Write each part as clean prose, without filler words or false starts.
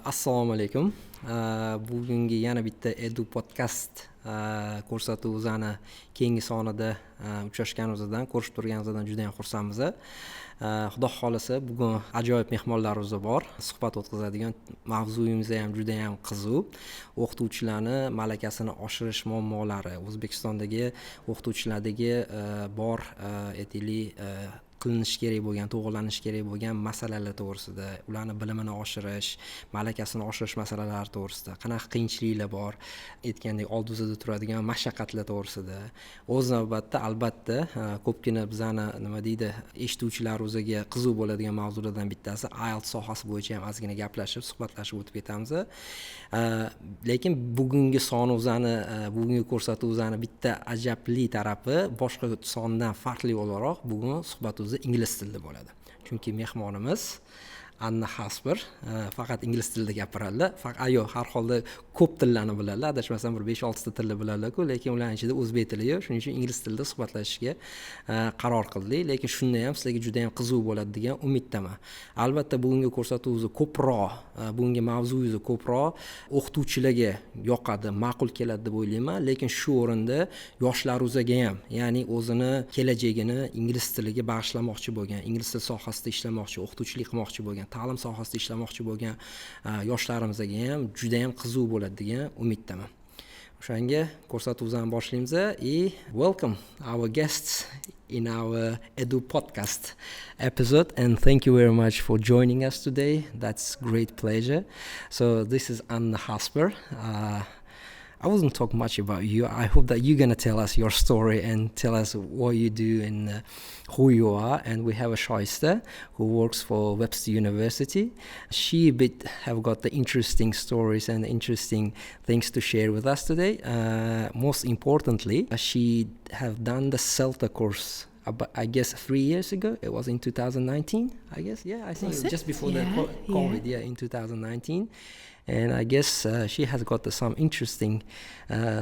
Assalomu alaykum. Bugungi yana bitta Edu Podcast ko'rsatuvimizni keyingi sonida uchrashganimizdan, ko'rishib turganimizdan juda ham xursandmiz. Xudo xolisa bugun ajoyib mehmonlarimiz bor. Suhbat o'tkazadigan mavzuyimiz ham juda ham qiziq. O'qituvchilarni malakasini oshirish muammolari, O'zbekistondagi o'qituvchilardagi bor qilinishi kerak bo'lgan, to'g'rilanishi kerak bo'lgan masalalar to'g'risida, ularni bilimini oshirish, malakasini oshirish masalalari to'g'risida, qanaqa qiyinchiliklar bor, aytgandek oldimizda turadigan mashaqqatlar to'g'risida. O'z navbatda albatta ko'pgina bizani eshituvchilar o'ziga qiziq bo'ladigan mavzulardan bittasi IELTS sohasi bo'yicha ham ozgina gaplashib, suhbatlashib o'tib ketamiz. Lekin bugungi bugungi ko'rsatuvimizni bitta ajabli tarafi boshqa sondan farqli o'laroq bugun suhbatimiz ingliz tilida bo'ladi. Chunki mehmonimiz Anna Hasper faqat ingliz tilida gapiradilar. Har holda ko'p tillarni biladilar. Adashmasam bir 5-6 ta tilni biladilar-ku, lekin ularning ichida o'zbek tili yo'q. Shuning uchun ingliz tilida suhbatlashishga qaror qildik. Lekin shunda ham sizlarga juda ham qiziq bo'ladi degan umiddaman. Albatta bugungi ko'rsatuvimiz bugungi mavzuyimiz ko'proq o'qituvchilarga yoqadi, ma'qul keladi deb o'ylayman. Lekin shu o'rinda yoshlarimizga ham, ya'ni o'zini kelajagini ingliz tiliga bag'ishlamoqchi bo'lgan, ingliz tili sohasida ishlamoqchi, o'qituvchilik qilmoqchi bo'lgan, ta'lim sohasida ishlamoqchi bo'lgan yoshlarimizga ham juda ham qiziq bo'ladi degan umiddaman. O'shanga ko'rsatuvimizni boshlaymiz. Welcome our guests in our Edu Podcast episode, and thank you very much for joining us today. That's great pleasure. So this is Anna Hasper. I wasn't talk much about you. I hope that you're going to tell us your story and tell us what you do and who you are. And we have a Shahista who works for Webster University. She have got the interesting stories and interesting things to share with us today. Most importantly, she have done the CELTA course. I guess 3 years ago. It was in 2019, I guess. Yeah, I think just before the COVID, in 2019. And I guess she has got some interesting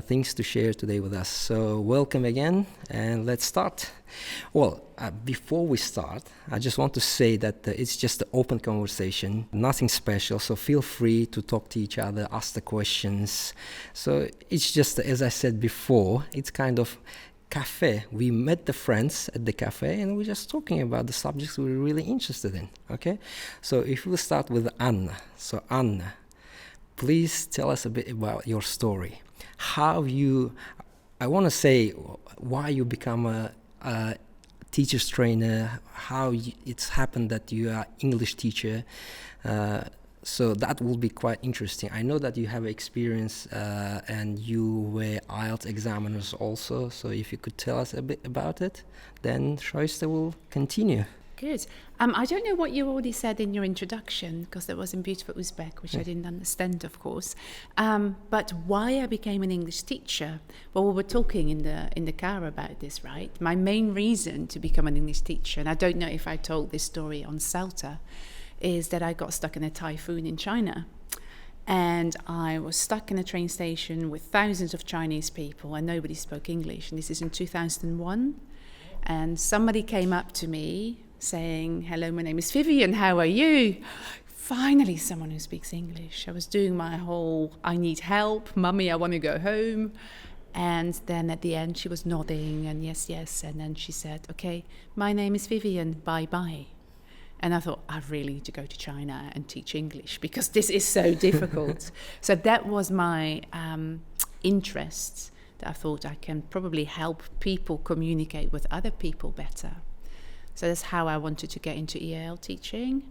things to share today with us. So welcome again, and let's start. Well, before we start, I just want to say that it's just an open conversation, nothing special. So feel free to talk to each other, ask the questions. So it's just, as I said before, it's kind of cafe. We met the friends at the cafe and we're just talking about the subjects we're really interested in. Okay, so if we start with Anna. So Anna, please tell us a bit about your story. I want to say why you become a teacher's trainer, how it's happened that you are English teacher. So that will be quite interesting. I know that you have experience and you were IELTS examiners also. So if you could tell us a bit about it, then Shahista will continue. Good. I don't know what you already said in your introduction, because that was in beautiful Uzbek, which I didn't understand, of course. But why I became an English teacher? Well, we were talking in the car about this, right? My main reason to become an English teacher, and I don't know if I told this story on CELTA, is that I got stuck in a typhoon in China. And I was stuck in a train station with thousands of Chinese people, and nobody spoke English. And this is in 2001. And somebody came up to me saying, "Hello, my name is Vivian, how are you?" Finally, someone who speaks English. I was doing my whole, I need help, mummy, I want to go home. And then at the end, she was nodding and yes. And then she said, "Okay, my name is Vivian, bye-bye." And I thought, I really need to go to China and teach English because this is so difficult. So that was my interest, that I thought I can probably help people communicate with other people better. So that's how I wanted to get into EAL teaching.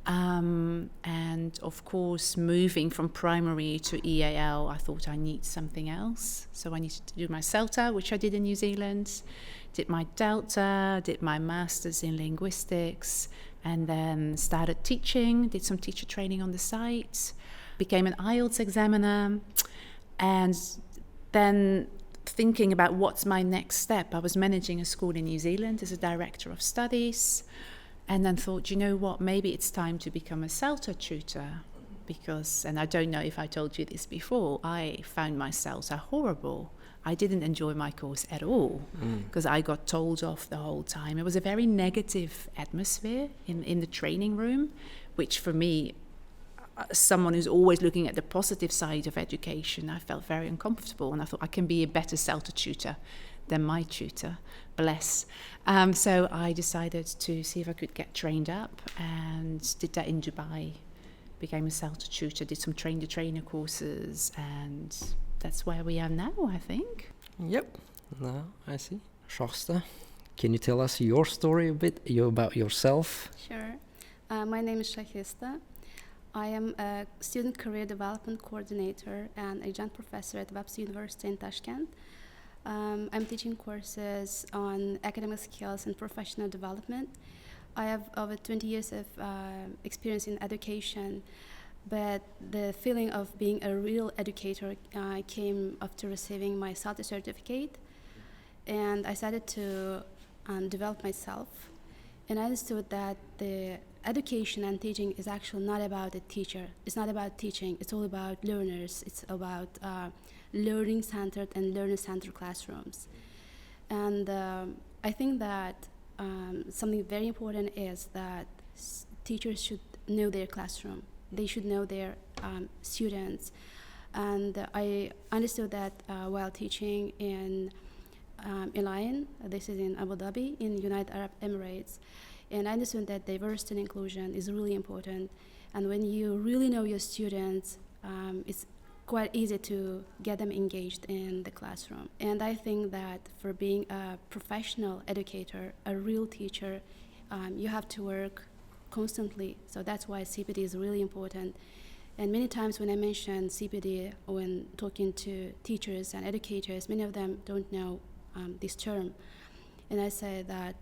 And of course, moving from primary to EAL, I thought I need something else. So I needed to do my CELTA, which I did in New Zealand, did my Delta, did my master's in linguistics, and then started teaching, did some teacher training on the side, became an IELTS examiner, and then thinking about what's my next step. I was managing a school in New Zealand as a director of studies, and then thought, you know what, maybe it's time to become a CELTA tutor, because, and I don't know if I told you this before, I found my CELTA horrible. I didn't enjoy my course at all because I got told off the whole time. It was a very negative atmosphere in the training room, which for me, someone who's always looking at the positive side of education, I felt very uncomfortable, and I thought I can be a better CELTA tutor than my tutor, bless. So I decided to see if I could get trained up, and did that in Dubai. Became a CELTA tutor, did some train-the-trainer courses, and that's where we are now, I think. Yep. No, I see. Shahista, can you tell us your story a bit, about yourself? Sure. My name is Shahista. I am a student career development coordinator and adjunct professor at Webster University in Tashkent. I'm teaching courses on academic skills and professional development. I have over 20 years of experience in education, but the feeling of being a real educator came after receiving my CELTA certificate, and I started to develop myself, and I understood that the education and teaching is actually not about a teacher. It's not about teaching. It's all about learners. It's about learning-centered and learner-centered classrooms. And I think that something very important is that teachers should know their classroom. They should know their students. And I understood that while teaching in IELTS'ni, this is in Abu Dhabi, in United Arab Emirates. And I understood that diversity and inclusion is really important. And when you really know your students, it's quite easy to get them engaged in the classroom. And I think that for being a professional educator, a real teacher, you have to work constantly. So that's why CPD is really important. And many times when I mention CPD, when talking to teachers and educators, many of them don't know this term. And I say that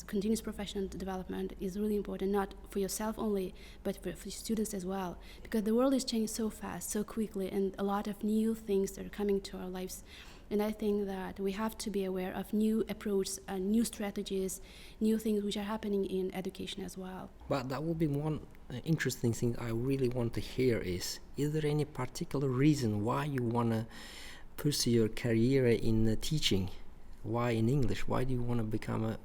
continuous professional development is really important, not for yourself only, but for students as well, because the world is changing so fast, so quickly, and a lot of new things that are coming to our lives. And I think that we have to be aware of new approaches, new strategies, new things which are happening in education as well. But that would be one interesting thing I really want to hear is there any particular reason why you want to pursue your career in teaching? Why in English? Why do you want to become a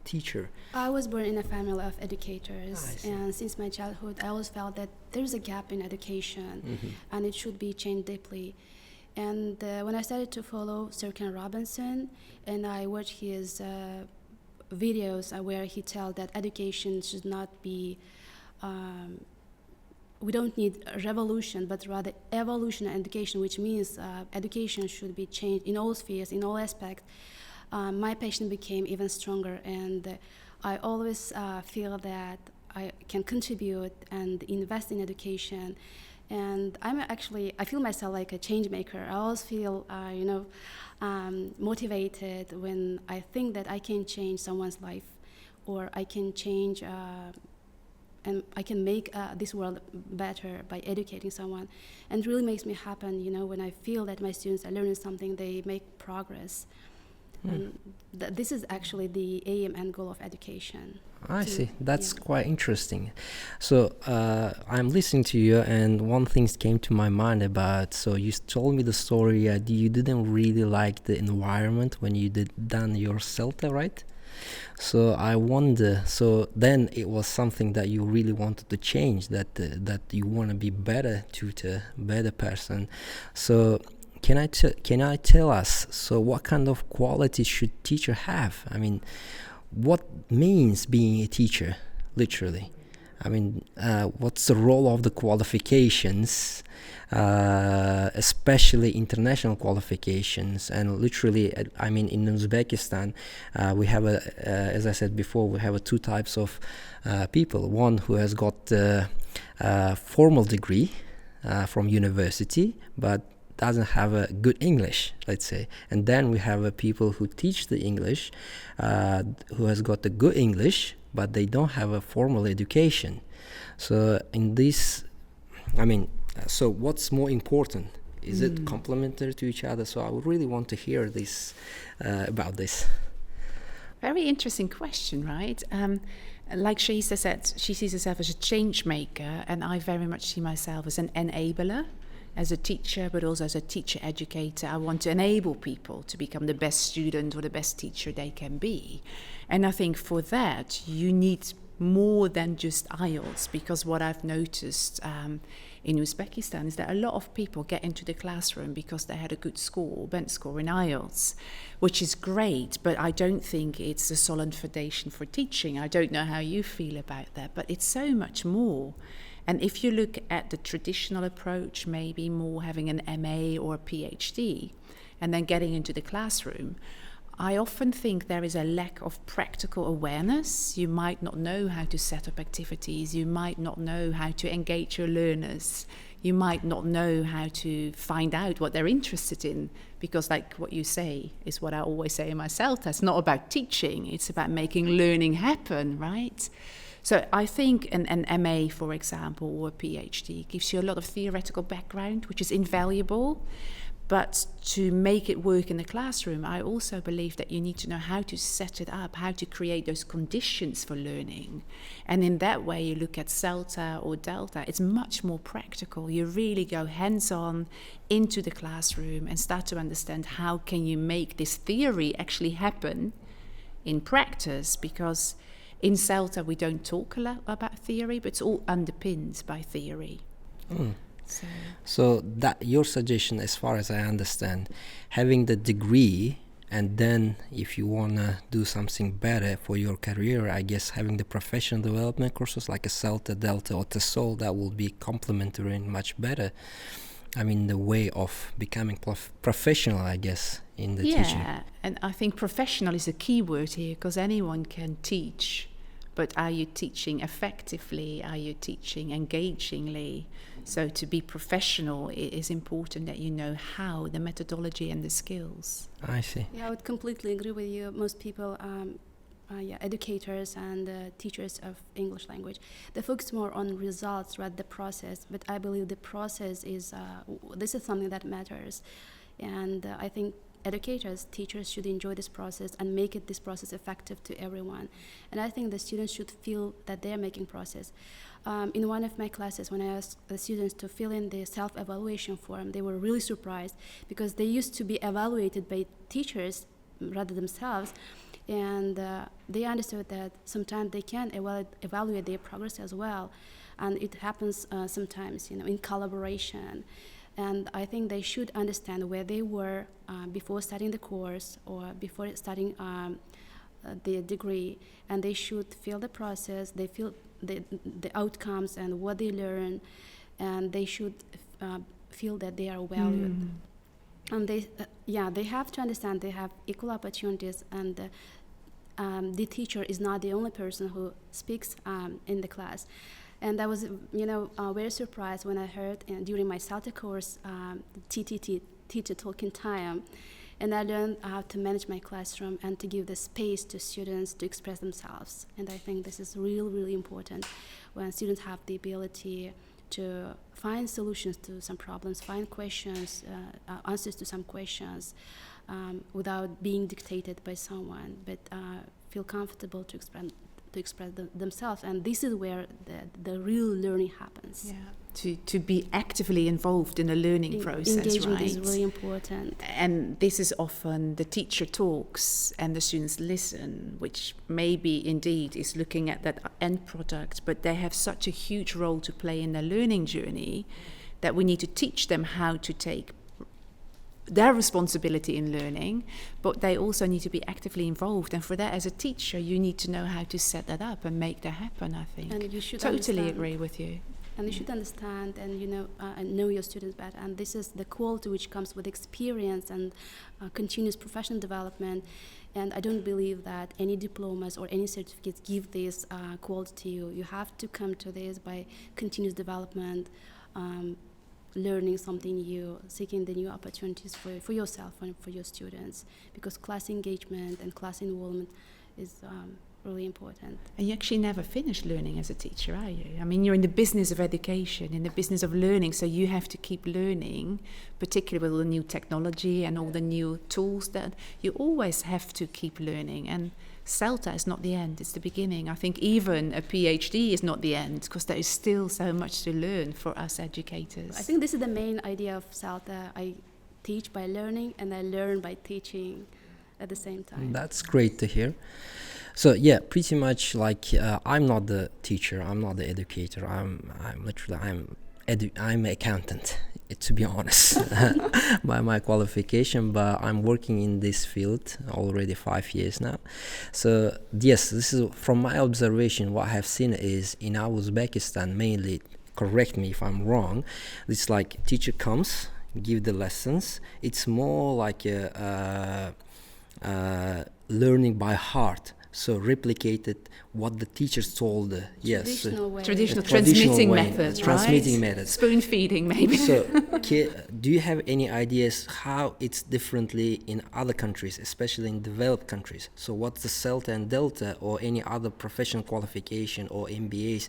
teacher? I was born in a family of educators, and since my childhood I always felt that there's a gap in education, and it should be changed deeply. And when I started to follow Sir Ken Robinson, and I watched his videos where he tells that education should not be, we don't need a revolution, but rather evolution in education, which means education should be changed in all spheres, in all aspects. My passion became even stronger, and I always feel that I can contribute and invest in education. And I feel myself like a change maker. I always feel, motivated when I think that I can change someone's life, or I can change, and I can make this world better by educating someone. And it really makes me happy, when I feel that my students are learning something, they make progress. And this is actually the aim and goal of education. I see. That's quite interesting. So I'm listening to you, and one thing came to my mind about, so you told me the story, you didn't really like the environment when you done your CELTA, right? So I wonder, so then it was something that you really wanted to change, that you want to be better tutor, better person. So can I tell us, so what kind of qualities should teacher have? I mean, what means being a teacher, literally? I mean, what's the role of the qualifications, especially international qualifications? And literally, I mean, in Uzbekistan, we have as I said before, we have two types of people. One who has got a formal degree from university, but doesn't have a good English, let's say. And then we have people who teach the English, who has got a good English, but they don't have a formal education. So in this, I mean, so what's more important? Is it complementary to each other? So I would really want to hear this about this. Very interesting question, right? Like Shahista said, she sees herself as a change maker, and I very much see myself as an enabler. As a teacher, but also as a teacher educator, I want to enable people to become the best student or the best teacher they can be. And I think for that, you need more than just IELTS, because what I've noticed in Uzbekistan is that a lot of people get into the classroom because they had a good score, bent score in IELTS, which is great, but I don't think it's a solid foundation for teaching. I don't know how you feel about that, but it's so much more. And if you look at the traditional approach, maybe more having an MA or a PhD, and then getting into the classroom, I often think there is a lack of practical awareness. You might not know how to set up activities. You might not know how to engage your learners. You might not know how to find out what they're interested in. Because like what you say is what I always say in my CELTA. It's not about teaching. It's about making learning happen, right? So I think an MA, for example, or a PhD gives you a lot of theoretical background, which is invaluable. But to make it work in the classroom, I also believe that you need to know how to set it up, how to create those conditions for learning. And in that way, you look at CELTA or Delta, it's much more practical. You really go hands-on into the classroom and start to understand how can you make this theory actually happen in practice, because in CELTA we don't talk a lot about theory, but it's all underpinned by theory. So that your suggestion, as far as I understand, having the degree, and then if you want to do something better for your career, I guess having the professional development courses like a CELTA, Delta or TESOL, that will be complementary and much better. I mean, the way of becoming professional, I guess, in the teaching. Yeah, and I think professional is a key word here, because anyone can teach. But are you teaching effectively? Are you teaching engagingly? So to be professional, it is important that you know how, the methodology and the skills. I see. Yeah, I would completely agree with you. Most people, educators and teachers of English language, they focus more on results rather than the process. But I believe the process is, this is something that matters. And I think educators, teachers should enjoy this process and make this process effective to everyone. And I think the students should feel that they are making progress. In one of my classes, when I asked the students to fill in the self-evaluation form, they were really surprised because they used to be evaluated by teachers rather themselves. And they understood that sometimes they can evaluate their progress as well. And it happens sometimes, in collaboration. And I think they should understand where they were before starting the course or before starting the degree, and they should feel the process, they feel the outcomes and what they learn, and they should feel that they are valued. And they have to understand they have equal opportunities, and the teacher is not the only person who speaks in the class. And I was, very surprised when I heard during my CELTA course, TTT, teacher talking time, and I learned how to manage my classroom and to give the space to students to express themselves. And I think this is really, really important when students have the ability to find solutions to some problems, find questions, answers to some questions, without being dictated by someone, but feel comfortable to express themselves, and this is where the real learning happens. Yeah, to be actively involved in the learning process, engagement right? is really important. And this is often the teacher talks and the students listen, which maybe indeed is looking at that end product, but they have such a huge role to play in their learning journey that we need to teach them how to take their responsibility in learning, but they also need to be actively involved. And for that, as a teacher, you need to know how to set that up and make that happen, I think. And you should totally agree with you. And you should understand and know your students better. And this is the quality which comes with experience and continuous professional development. And I don't believe that any diplomas or any certificates give this quality to you. You have to come to this by continuous development, learning something new, seeking the new opportunities for yourself and for your students, because class engagement and class involvement is really important. And you actually never finish learning as a teacher, are you? I mean, you're in the business of education, in the business of learning, so you have to keep learning, particularly with the new technology and all the new tools that you always have to keep learning. And CELTA is not the end, it's the beginning. I think even a PhD is not the end, because there is still so much to learn for us educators. I think this is the main idea of CELTA. I teach by learning and I learn by teaching at the same time. That's great to hear. So yeah, pretty much like I'm not the teacher, I'm not the educator. I'm an accountant, to be honest, by my qualification. But I'm working in this field already 5 years now. So yes, this is from my observation. What I have seen is in our Uzbekistan mainly. Correct me if I'm wrong. It's like teacher comes, give the lessons. It's more like a learning by heart. So replicated what the teachers told. Traditional way. Traditional Traditional transmitting way. methods, Transmitting right? methods. Spoon feeding, maybe. So, do you have any ideas how it's differently in other countries, especially in developed countries? So, what's the CELTA and Delta, or any other professional qualification or MBAs?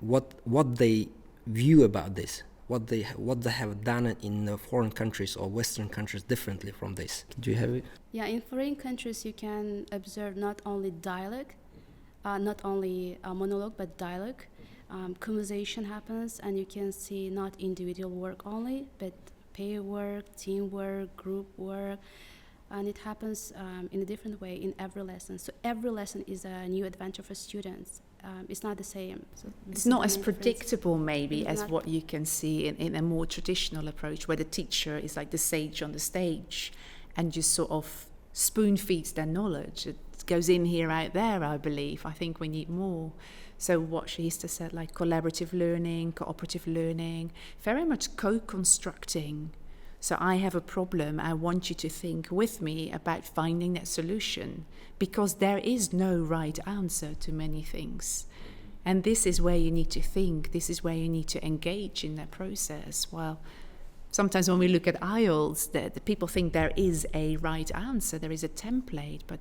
What they view about this? What they have done in foreign countries or Western countries differently from this? Do you have it? Yeah, in foreign countries, you can observe not only dialogue, not only monologue, but dialogue. Conversation happens, and you can see not individual work only, but pair work, teamwork, group work, and it happens in a different way in every lesson. So every lesson is a new adventure for students. It's not the same. So it's not as predictable maybe as what you can see in a more traditional approach, where the teacher is like the sage on the stage and just sort of spoon feeds their knowledge. It goes in here, out there, I believe. I think we need more. So what Shahista said, like collaborative learning, cooperative learning, very much co-constructing. So I have a problem, I want you to think with me about finding that solution, because there is no right answer to many things. And this is where you need to think, this is where you need to engage in that process. Well, sometimes when we look at IELTS, the people think there is a right answer, there is a template, but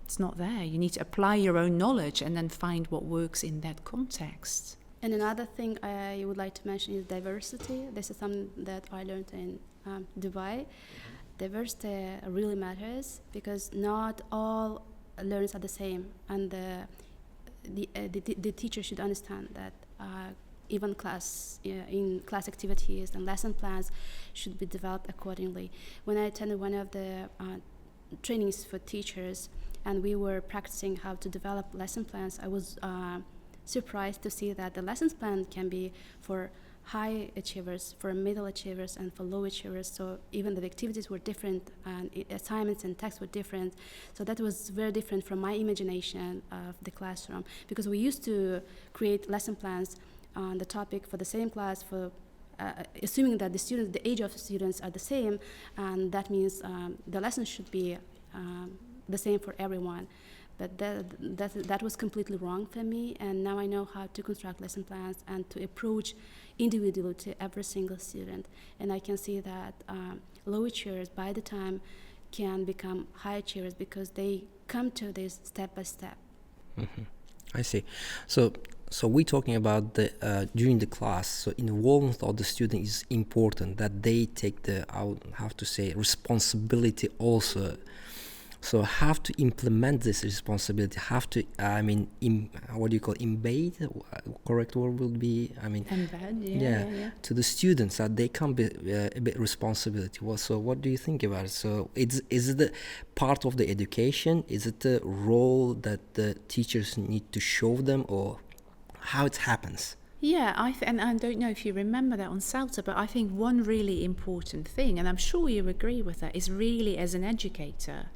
it's not there. You need to apply your own knowledge and then find what works in that context. And another thing I would like to mention is diversity. This is something that I learned in Dubai. Diversity really matters, because not all learners are the same, and the teacher should understand that even in class activities and lesson plans should be developed accordingly. When I attended one of the trainings for teachers, and we were practicing how to develop lesson plans, I was surprised to see that the lesson plan can be for high achievers, for middle achievers, and for low achievers. So even the activities were different, and assignments and texts were different. So that was very different from my imagination of the classroom, because we used to create lesson plans on the topic for the same class, for assuming that the age of students are the same, and that means the lessons should be the same for everyone. But that was completely wrong for me, and now I know how to construct lesson plans and to approach individually to every single student. And I can see that low achievers by the time can become high achievers, because they come to this step by step. Mm-hmm. I see. So we're talking about the during the class. So involvement of the student is important, that they take the responsibility also. So have to implement this responsibility, have to, embed, correct word will be, Embed, yeah. To the students, that they can be a bit responsibility. Well, so what do you think about it? So is it the part of the education? Is it the role that the teachers need to show them, or how it happens? Yeah, and I don't know if you remember that on CELTA, but I think one really important thing, and I'm sure you agree with that, is really as an educator,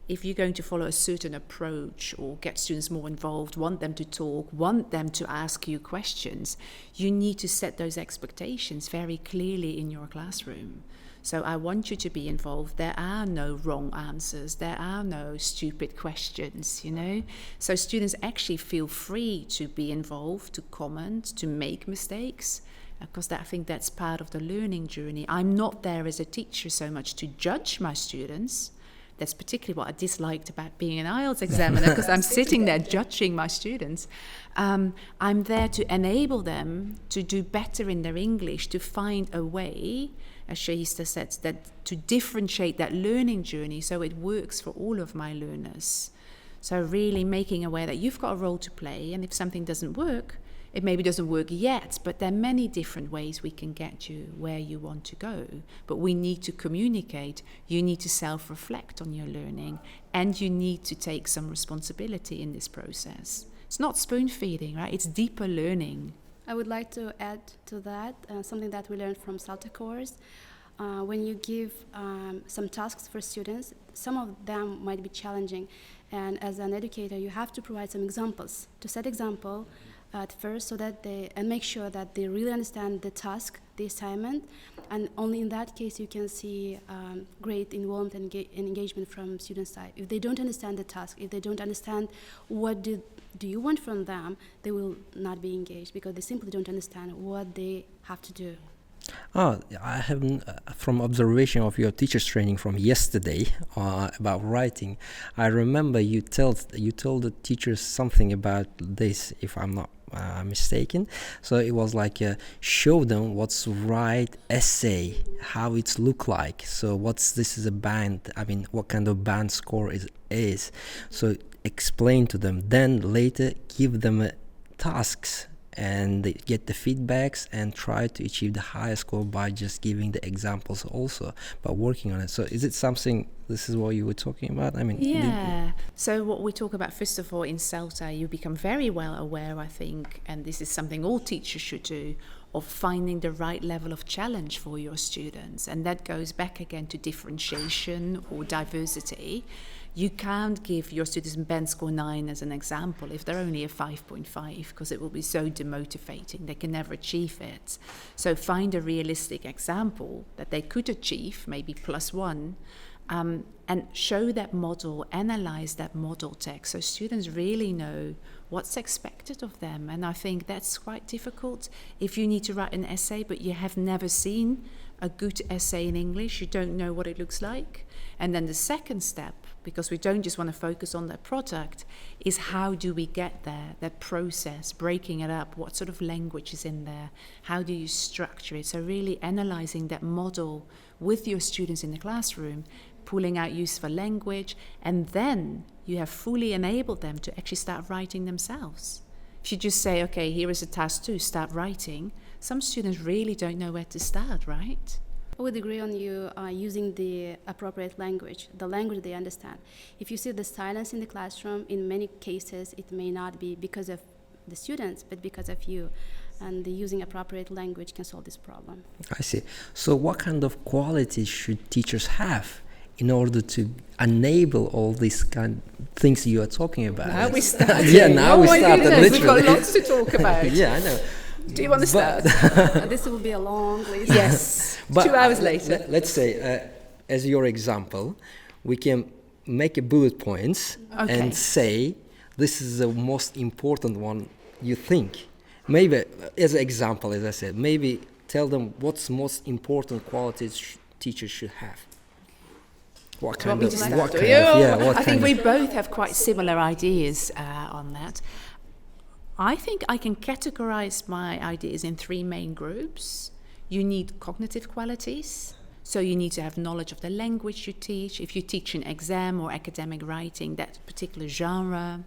if you're going to follow a certain approach or get students more involved, want them to talk, want them to ask you questions, you need to set those expectations very clearly in your classroom. So I want you to be involved. There are no wrong answers. There are no stupid questions, So students actually feel free to be involved, to comment, to make mistakes, because I think that's part of the learning journey. I'm not there as a teacher so much to judge my students. That's particularly what I disliked about being an IELTS examiner, because I'm sitting there judging my students. I'm there to enable them to do better in their English, to find a way, as Shahista said, that to differentiate that learning journey so it works for all of my learners. So really making aware that you've got a role to play, and if something doesn't work, It maybe doesn't work yet, but there are many different ways we can get you where you want to go. But we need to communicate. You need to self-reflect on your learning, and you need to take some responsibility in this process. It's not spoon-feeding, right? It's deeper learning. I would like to add to that something that we learned from CELTA course. When you give some tasks for students, some of them might be challenging. And as an educator, you have to provide some examples, to set example at first, so that and make sure that they really understand the task, the assignment, and only in that case you can see great involvement and engagement from student side. If they don't understand the task, if they don't understand what do you want from them, they will not be engaged because they simply don't understand what they have to do. I have, from observation of your teacher's training from yesterday about writing, I remember you told the teachers something about this, if I'm not mistaken. So it was like show them what's right essay, how it's look like. So this is a band. I mean, what kind of band score is. So explain to them. Then later give them tasks. And they get the feedbacks and try to achieve the highest score by just giving the examples also, by working on it. So is it something, this is what you were talking about? I mean, yeah. So what we talk about, first of all, in CELTA, you become very well aware, I think, and this is something all teachers should do, of finding the right level of challenge for your students. And that goes back again to differentiation or diversity. You can't give your students band score 9 as an example if they're only a 5.5, because it will be so demotivating. They can never achieve it. So find a realistic example that they could achieve, maybe +1, and show that model, analyze that model text, so students really know what's expected of them. And I think that's quite difficult. If you need to write an essay, but you have never seen a good essay in English, you don't know what it looks like. And then the second step, because we don't just want to focus on that product, is how do we get there, that process, breaking it up, what sort of language is in there, how do you structure it? So really analyzing that model with your students in the classroom, pulling out useful language, and then you have fully enabled them to actually start writing themselves. If you just say, okay, here is a task 2, start writing, some students really don't know where to start, right? I would agree on you using the appropriate language, the language they understand. If you see the silence in the classroom, in many cases, it may not be because of the students, but because of you. And using appropriate language can solve this problem. I see. So what kind of qualities should teachers have in order to enable all these kind of things you are talking about? Now we started. Yeah, now we started, goodness, literally. We've got lots to talk about. Yeah, I know. Do you want to start? This will be a long list. Yes. But 2 hours later. Let's say, as your example, we can make a bullet points and say, this is the most important one you think. Maybe, as an example, as I said, maybe tell them what's most important qualities teachers should have. What kind of, I think we both have quite similar ideas on that. I think I can categorize my ideas in 3 main groups. You need cognitive qualities. So you need to have knowledge of the language you teach. If you teach an exam or academic writing, that particular genre.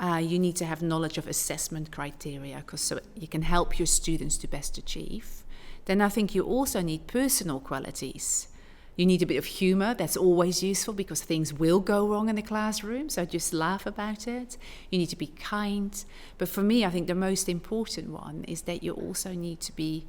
You need to have knowledge of assessment criteria, because so you can help your students to best achieve. Then I think you also need personal qualities. You need a bit of humor. That's always useful because things will go wrong in the classroom, so just laugh about it. You need to be kind. But for me, I think the most important one is that you also need to be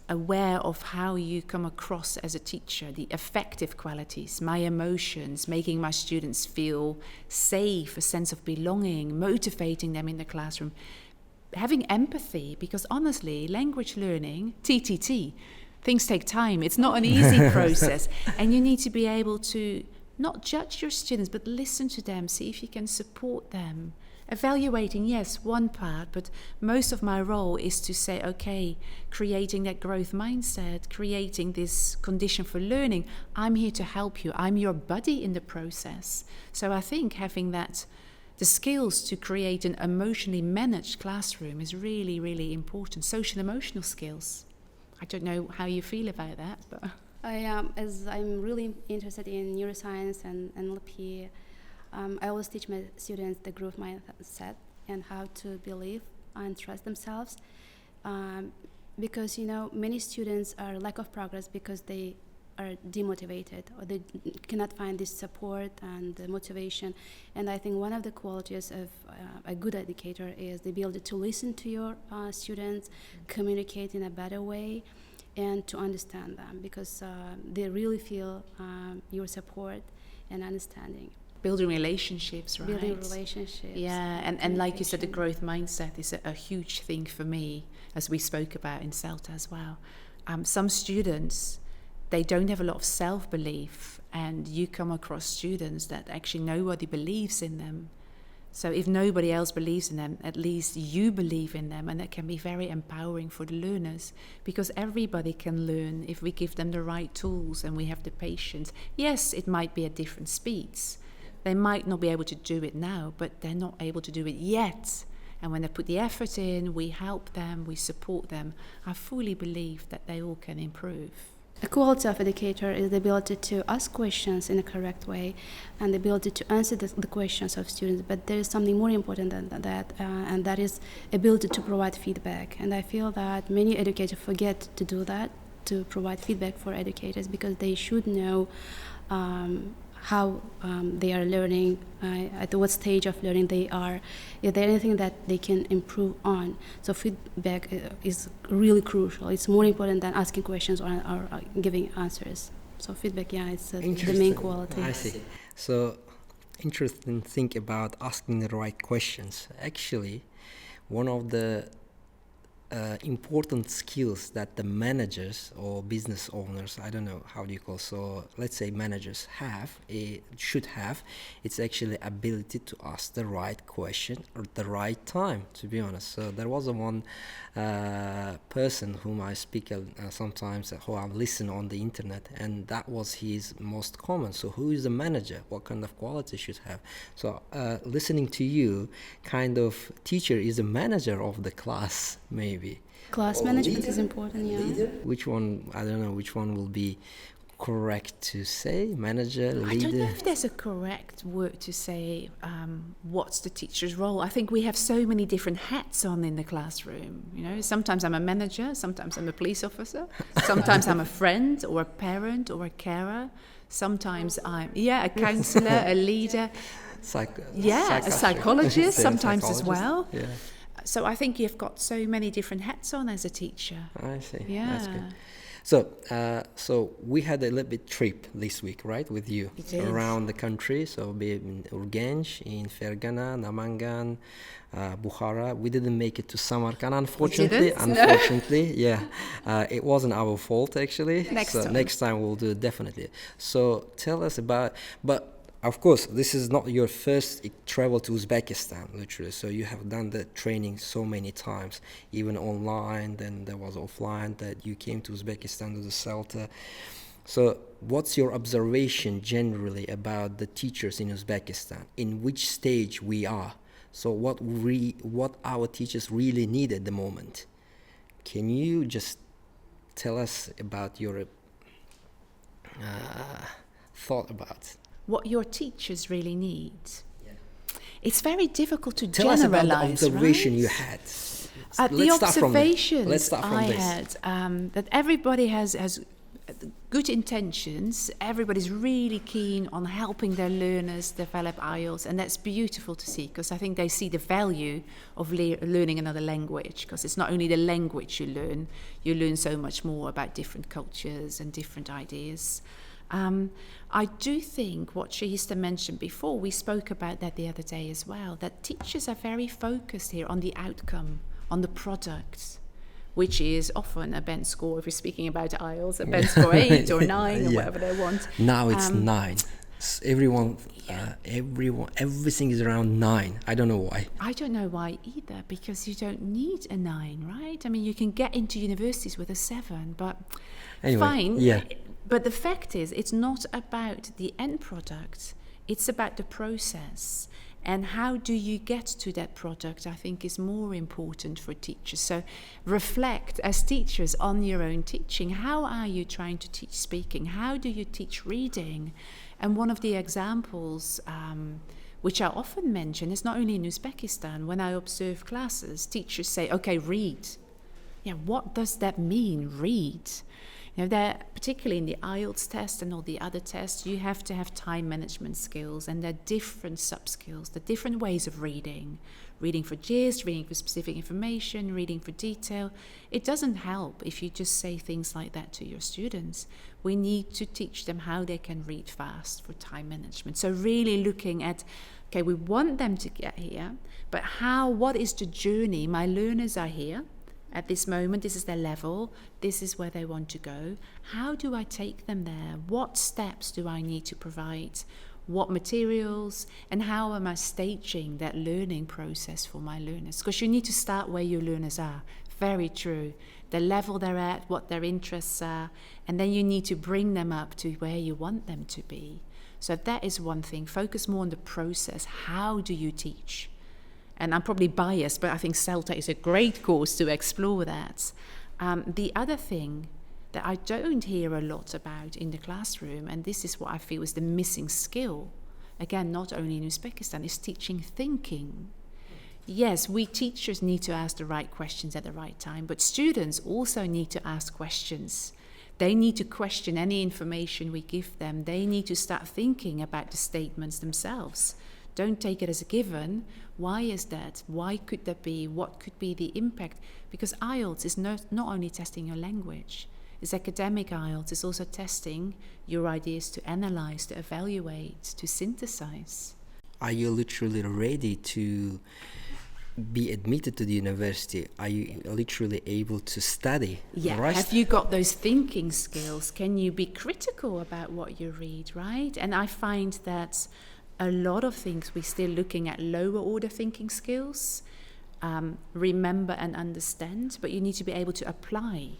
aware of how you come across as a teacher, the affective qualities, my emotions, making my students feel safe, a sense of belonging, motivating them in the classroom, having empathy, because honestly, language learning, TTT, things take time. It's not an easy process. And you need to be able to not judge your students, but listen to them, see if you can support them. Evaluating, yes, one part, but most of my role is to say, okay, creating that growth mindset, creating this condition for learning. I'm here to help you. I'm your buddy in the process. So I think having the skills to create an emotionally managed classroom is really, really important. Social emotional skills. I don't know how you feel about that, but as I'm really interested in neuroscience and NLP, I always teach my students the growth mindset and how to believe and trust themselves. Because, many students are lack of progress because they are demotivated or they cannot find this support and motivation. And I think one of the qualities of a good educator is the ability to listen to your students, communicate in a better way, and to understand them, because they really feel your support and understanding. Building relationships, right? Building relationships. Yeah, and like you said, the growth mindset is a huge thing for me, as we spoke about in CELTA as well. Some students, they don't have a lot of self-belief, and you come across students that actually nobody believes in them. So if nobody else believes in them, at least you believe in them, and that can be very empowering for the learners, because everybody can learn if we give them the right tools and we have the patience. Yes, it might be at different speeds. They might not be able to do it now, but they're not able to do it yet. And when they put the effort in, we help them, we support them. I fully believe that they all can improve. The quality of educator is the ability to ask questions in a correct way and the ability to answer the questions of students. But there is something more important than that, and that is ability to provide feedback. And I feel that many educators forget to do that, to provide feedback for educators, because they should know how they are learning, at what stage of learning they are, if there's anything that they can improve on. So feedback is really crucial. It's more important than asking questions or giving answers. So feedback, it's the main quality. I see. So interesting thing about asking the right questions. Actually, one of the important skills that the managers or business owners, I don't know how do you call, so let's say managers should have, it's actually ability to ask the right question at the right time, to be honest. So there was one person whom I speak sometimes, who I listen on the internet, and that was his most common. So who is the manager? What kind of quality should have? So listening to you, kind of teacher is a manager of the class, maybe. Class management is important, Leader? Which one, I don't know which one will be correct to say, manager, leader? I don't know if there's a correct word to say what's the teacher's role. I think we have so many different hats on in the classroom. Sometimes I'm a manager, sometimes I'm a police officer, sometimes I'm a friend or a parent or a carer, sometimes I'm a counsellor, a leader, a psychologist sometimes as well. Yeah. So I think you've got so many different hats on as a teacher. I see. Yeah. That's good. So we had a little bit trip this week, right, with you around the country. So be in Urgench, in Fergana, Namangan, Bukhara. We didn't make it to Samarkand, unfortunately. It wasn't our fault, actually. Next time we'll do it definitely. So tell us about, but of course, this is not your first travel to Uzbekistan, literally. So you have done the training so many times, even online, then there was offline, that you came to Uzbekistan to the CELTA. So what's your observation generally about the teachers in Uzbekistan, in which stage we are? So what our teachers really need at the moment? Can you just tell us about your thought about what your teachers really need? It's very difficult to tell us about the observation right? you had. The observations I had, that everybody has good intentions, everybody's really keen on helping their learners develop IELTS, and that's beautiful to see, because I think they see the value of learning another language, because it's not only the language you learn so much more about different cultures and different ideas. I do think what Shahista mentioned before, we spoke about that the other day as well, that teachers are very focused here on the outcome, on the product, which is often a band score, if we're speaking about IELTS, a band score 8 or 9 or whatever they want. Now it's 9. Everything is around 9. I don't know why. I don't know why either, because you don't need a 9, right? I mean, you can get into universities with a 7, but anyway, fine. Yeah. But the fact is, it's not about the end product. It's about the process. And how do you get to that product, I think, is more important for teachers. So reflect as teachers on your own teaching. How are you trying to teach speaking? How do you teach reading? And one of the examples which I often mention, is not only in Uzbekistan. When I observe classes, teachers say, okay, read. Yeah, what does that mean, read? Particularly in the IELTS test and all the other tests, you have to have time management skills, and there are different sub-skills, the different ways of reading. Reading for gist, reading for specific information, reading for detail. It doesn't help if you just say things like that to your students. We need to teach them how they can read fast for time management. So really looking at, okay, we want them to get here, but what is the journey? My learners are here. At this moment, this is their level, this is where they want to go. How do I take them there? What steps do I need to provide? What materials? And how am I staging that learning process for my learners? Because you need to start where your learners are. Very true. The level they're at, what their interests are, and then you need to bring them up to where you want them to be. So that is one thing. Focus more on the process. How do you teach? And I'm probably biased, but I think CELTA is a great course to explore that. The other thing that I don't hear a lot about in the classroom, and this is what I feel is the missing skill, again, not only in Uzbekistan, is teaching thinking. Yes, we teachers need to ask the right questions at the right time, but students also need to ask questions. They need to question any information we give them. They need to start thinking about the statements themselves. Don't take it as a given. Why is that? Why could that be? What could be the impact? Because IELTS is not only testing your language. It's academic IELTS. It's also testing your ideas to analyze, to evaluate, to synthesize. Are you literally ready to be admitted to the university? Are you literally able to study? Yeah. Have you got those thinking skills? Can you be critical about what you read, right? And I find that a lot of things we're still looking at lower order thinking skills, remember and understand, but you need to be able to apply.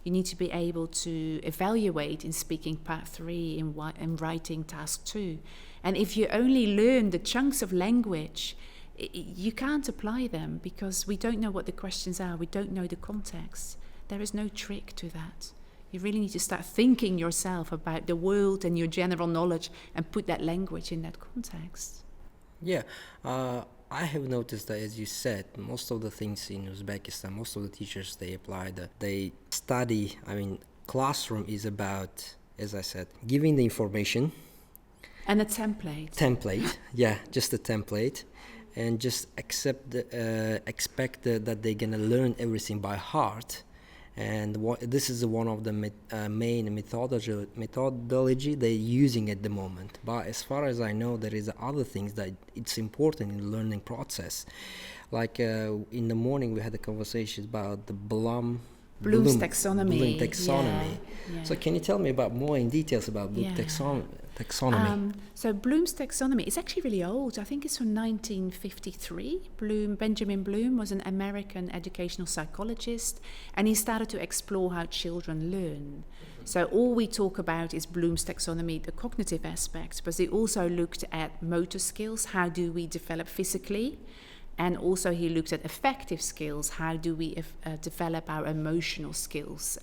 You need to be able to evaluate in speaking part 3, in writing task 2. And if you only learn the chunks of language, you can't apply them because we don't know what the questions are. We don't know the context. There is no trick to that. You really need to start thinking yourself about the world and your general knowledge and put that language in that context. Yeah, I have noticed that, as you said, most of the things in Uzbekistan, most of the teachers, they apply that they study. Classroom is about, as I said, giving the information. And a template. Yeah, just a template. And just expect that they're going to learn everything by heart. And this is one of the main methodology they're using at the moment. But as far as I know, there is other things that it's important in the learning process. Like in the morning, we had a conversation about the Bloom's taxonomy. Yeah. So can you tell me about more in details about Bloom's taxonomy? So Bloom's taxonomy is actually really old. I think it's from 1953. Benjamin Bloom was an American educational psychologist, and he started to explore how children learn. So all we talk about is Bloom's taxonomy, the cognitive aspects, but he also looked at motor skills. How do we develop physically? And also he looked at affective skills. How do we develop our emotional skills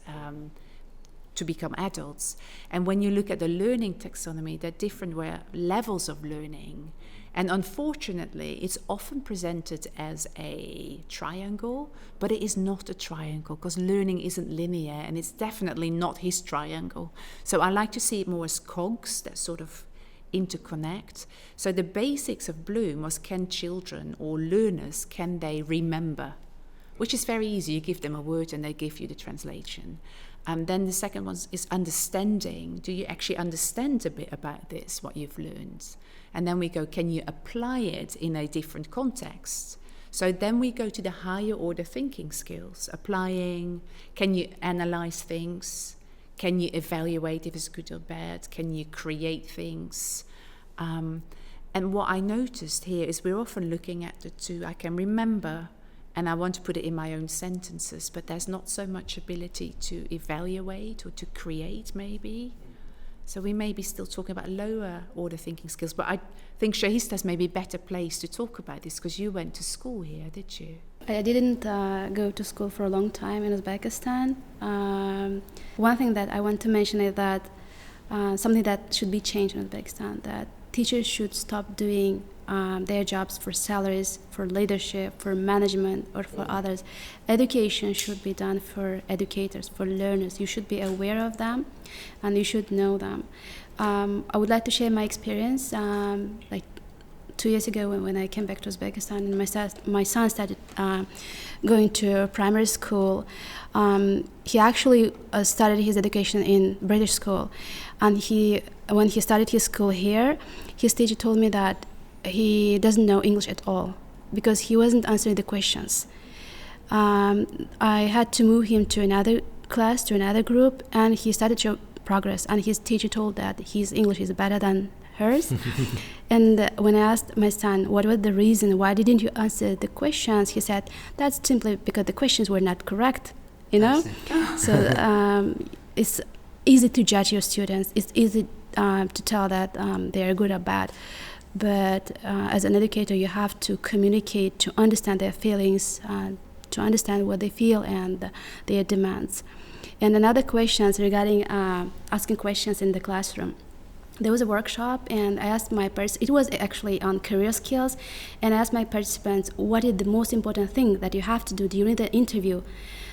to become adults? And when you look at the learning taxonomy, there are different levels of learning. And unfortunately, it's often presented as a triangle, but it is not a triangle because learning isn't linear, and it's definitely not his triangle. So I like to see it more as cogs that sort of interconnect. So the basics of Bloom was, can children or learners, can they remember? Which is very easy. You give them a word and they give you the translation. Then the second one is understanding. Do you actually understand a bit about this, what you've learned? And then we go, can you apply it in a different context? So then we go to the higher order thinking skills. Applying, can you analyze things? Can you evaluate if it's good or bad? Can you create things? And what I noticed here is we're often looking at the two. I can remember, and I want to put it in my own sentences, but there's not so much ability to evaluate or to create, maybe. So we may be still talking about lower order thinking skills, but I think Shahista's maybe a better place to talk about this because you went to school here, did you? I didn't go to school for a long time in Uzbekistan. One thing that I want to mention is that something that should be changed in Uzbekistan, that teachers should stop doing their jobs for salaries, for leadership, for management, or for others. Education should be done for educators, for learners. You should be aware of them, and you should know them. I would like to share my experience. Like 2 years ago, when I came back to Uzbekistan, and my son started going to primary school. He actually started his education in British school, and when he started his school here, his teacher told me that he doesn't know English at all because he wasn't answering the questions. I had to move him to another class, to another group, and he started to show progress, and his teacher told that his English is better than hers. And when I asked my son what was the reason, why didn't you answer the questions, he said that's simply because the questions were not correct, you know. So it's easy to judge your students, it's easy to tell that they are good or bad, but as an educator you have to communicate, to understand their feelings, to understand what they feel and their demands. And another questions regarding asking questions in the classroom. There was a workshop, and I asked my participants, it was actually on career skills, and I asked my participants, what is the most important thing that you have to do during the interview?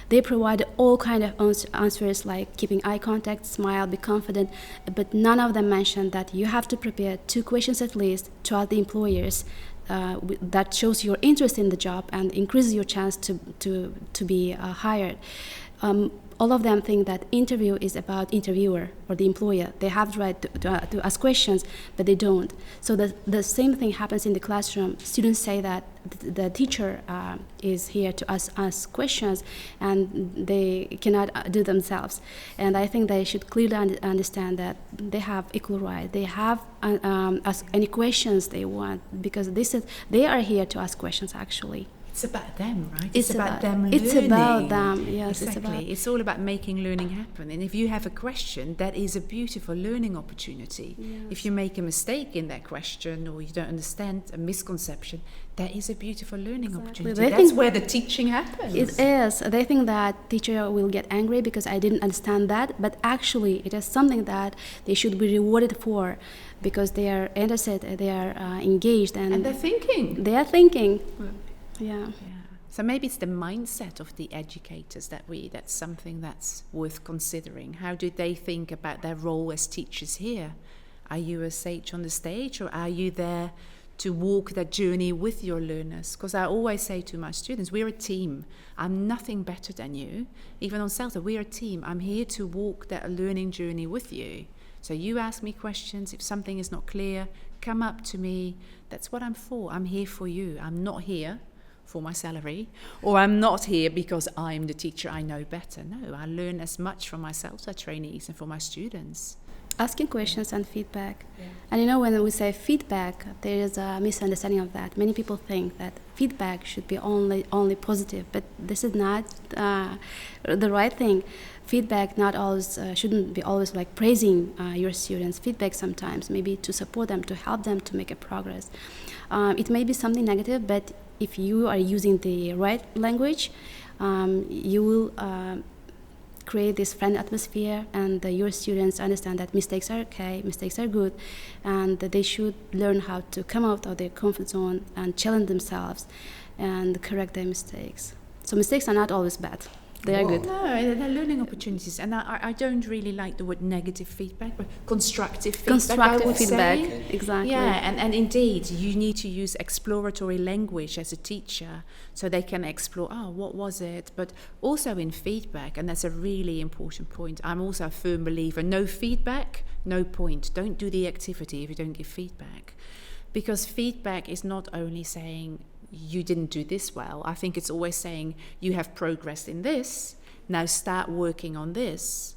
They provided all kind of answers, like keeping eye contact, smile, be confident, but none of them mentioned that you have to prepare 2 questions at least to ask the employers that shows your interest in the job and increases your chance to be hired. All of them think that interview is about interviewer or the employer. They have the right to ask questions, but they don't. So the same thing happens in the classroom. Students say that the teacher is here to ask questions, and they cannot do themselves. And I think they should clearly understand that they have equal right. They have ask any questions they want, because they are here to ask questions actually. It's about them, right? It's about them learning. It's about them, yes. Exactly. It's all about making learning happen. And if you have a question, that is a beautiful learning opportunity. Yes. If you make a mistake in that question, or you don't understand a misconception, that is a beautiful learning opportunity. That's where the teaching happens. It is. They think that teacher will get angry because I didn't understand that, but actually it is something that they should be rewarded for, because they are interested, they are engaged, and they're thinking. They are thinking. Yeah. So maybe it's the mindset of the educators that's something that's worth considering. How do they think about their role as teachers here? Are you a sage on the stage, or are you there to walk that journey with your learners? Because I always say to my students, we're a team. I'm nothing better than you. Even on CELTA, we're a team. I'm here to walk that learning journey with you. So you ask me questions. If something is not clear, come up to me. That's what I'm for. I'm here for you. I'm not here for my salary, or I'm not here because I'm the teacher, I know better. No, I learn as much from my CELTA trainees and from my students. Asking questions and feedback. Yeah. And when we say feedback, there is a misunderstanding of that. Many people think that feedback should be only positive, but this is not the right thing. Feedback not always shouldn't be always like praising your students. Feedback sometimes maybe to support them, to help them to make a progress. It may be something negative, but if you are using the right language, you will create this friendly atmosphere, and your students understand that mistakes are okay, mistakes are good, and that they should learn how to come out of their comfort zone and challenge themselves and correct their mistakes. So mistakes are not always bad. They are good. No, they're learning opportunities. And I don't really like the word negative feedback, but constructive feedback, I would say. Exactly. Yeah, and indeed, you need to use exploratory language as a teacher, so they can explore, what was it? But also in feedback, and that's a really important point. I'm also a firm believer, no feedback, no point. Don't do the activity if you don't give feedback. Because feedback is not only saying, you didn't do this well. I think it's always saying, you have progressed in this, now start working on this,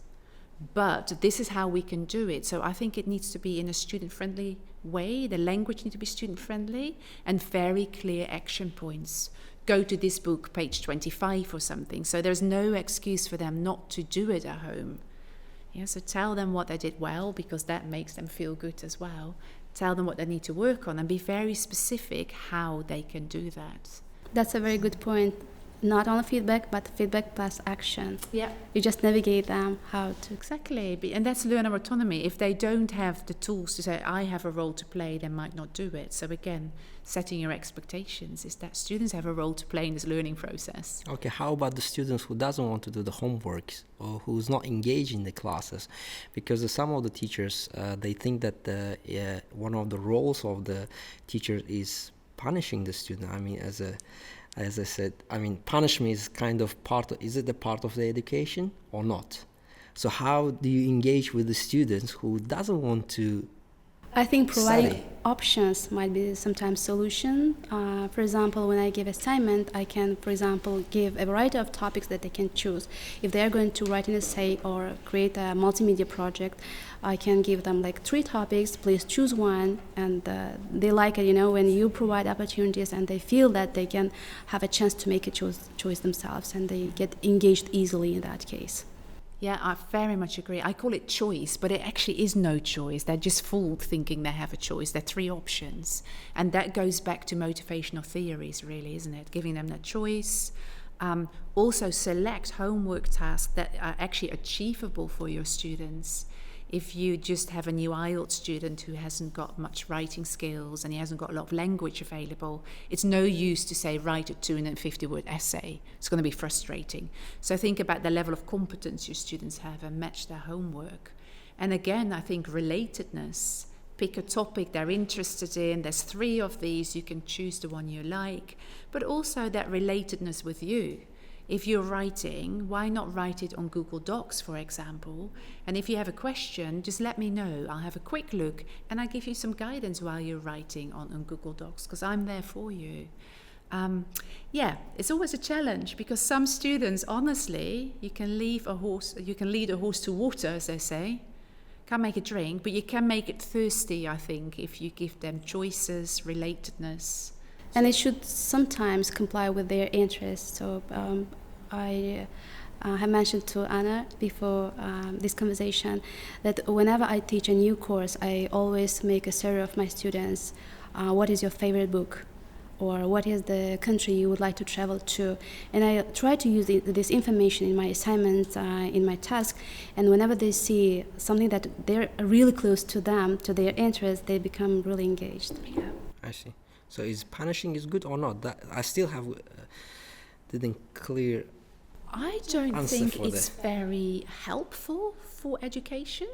but this is how we can do it. So I think it needs to be in a student-friendly way. The language needs to be student-friendly, and very clear action points. Go to this book, page 25 or something. So there's no excuse for them not to do it at home. Yeah, so tell them what they did well, because that makes them feel good as well. Tell them what they need to work on, and be very specific how they can do that. That's a very good point. not only feedback, but feedback plus action. Yeah. You just navigate them how to. Exactly. And that's learner autonomy. If they don't have the tools to say, I have a role to play, they might not do it. So again, setting your expectations is that students have a role to play in this learning process. Okay, how about the students who doesn't want to do the homework or who's not engaged in the classes? Because some of the teachers, they think that one of the roles of the teacher is punishing the student. I mean, as I said, I mean, punishment is kind of is it a part of the education or not? So how do you engage with the students who doesn't want to I think providing study? Options might be sometimes solution. For example, when I give assignment, I can, for example, give a variety of topics that they can choose. If they are going to write an essay or create a multimedia project, I can give them like 3 topics, please choose one, and they like it, when you provide opportunities and they feel that they can have a chance to make a choice themselves, and they get engaged easily in that case. Yeah, I very much agree. I call it choice, but it actually is no choice. They're just fooled thinking they have a choice. There are 3 options. And that goes back to motivational theories, really, isn't it? Giving them that choice. Also, select homework tasks that are actually achievable for your students. If you just have a new IELTS student who hasn't got much writing skills and he hasn't got a lot of language available, it's no use to say write a 250-word essay. It's going to be frustrating. So think about the level of competence your students have and match their homework. And again, I think relatedness. Pick a topic they're interested in. There's 3 of these. You can choose the one you like. But also that relatedness with you. If you're writing, why not write it on Google Docs, for example? And if you have a question, just let me know. I'll have a quick look and I'll give you some guidance while you're writing on Google Docs, because I'm there for you. It's always a challenge, because some students, honestly, you can lead a horse to water, as they say. Can't make it drink, but you can make it thirsty, I think, if you give them choices, relatedness. And it should sometimes comply with their interests. So I have mentioned to Anna before this conversation that whenever I teach a new course, I always make a survey of my students. What is your favorite book? Or what is the country you would like to travel to? And I try to use this information in my assignments, in my task. And whenever they see something that they're really close to them, to their interests, they become really engaged. Yeah. I see. So is punishing is good or not? That I still have didn't clear. I don't think it's very helpful for education.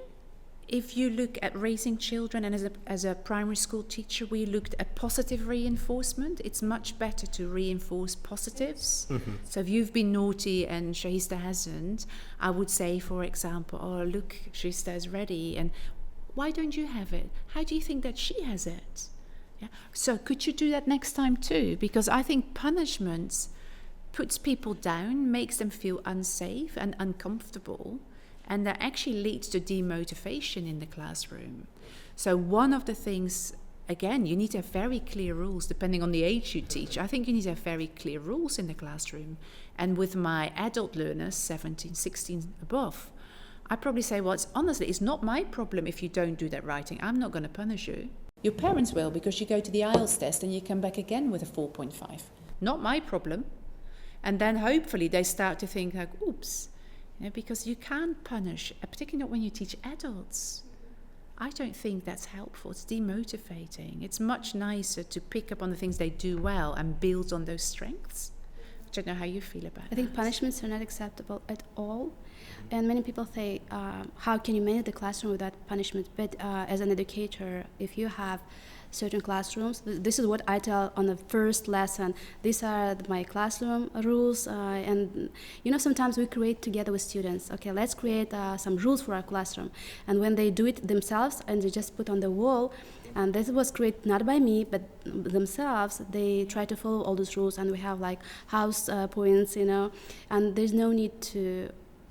If you look at raising children, and as a primary school teacher, we looked at positive reinforcement. It's much better to reinforce positives. Mm-hmm. So if you've been naughty and Shahista hasn't, I would say, for example, oh, look, Shahista is ready, and why don't you have it? How do you think that she has it? Yeah. So could you do that next time too? Because I think punishments puts people down, makes them feel unsafe and uncomfortable, and that actually leads to demotivation in the classroom. So one of the things, again, you need to have very clear rules depending on the age you teach. I think you need to have very clear rules in the classroom. And with my adult learners, 17, 16 above, I probably say, well, it's not my problem if you don't do that writing. I'm not going to punish you. Your parents will, because you go to the IELTS test and you come back again with a 4.5. Not my problem. And then hopefully they start to think like, oops, because you can't punish, particularly not when you teach adults. I don't think that's helpful. It's demotivating. It's much nicer to pick up on the things they do well and build on those strengths. I don't know how you feel about it. I think punishments are not acceptable at all. And many people say, how can you manage the classroom without punishment? But as an educator, if you have certain classrooms, this is what I tell on the first lesson. These are my classroom rules. And, sometimes we create together with students. Okay, let's create some rules for our classroom. And when they do it themselves and they just put on the wall, and this was created not by me, but themselves, they try to follow all those rules. And we have like house points, and there's no need to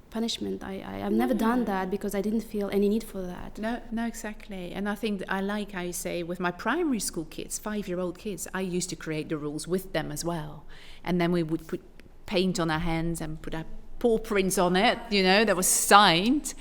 punishment. I've never done that because I didn't feel any need for that. No, exactly. And I think I like how you say with my primary school kids, 5-year-old kids, I used to create the rules with them as well. And then we would put paint on our hands and put our paw prints on it, that was signed.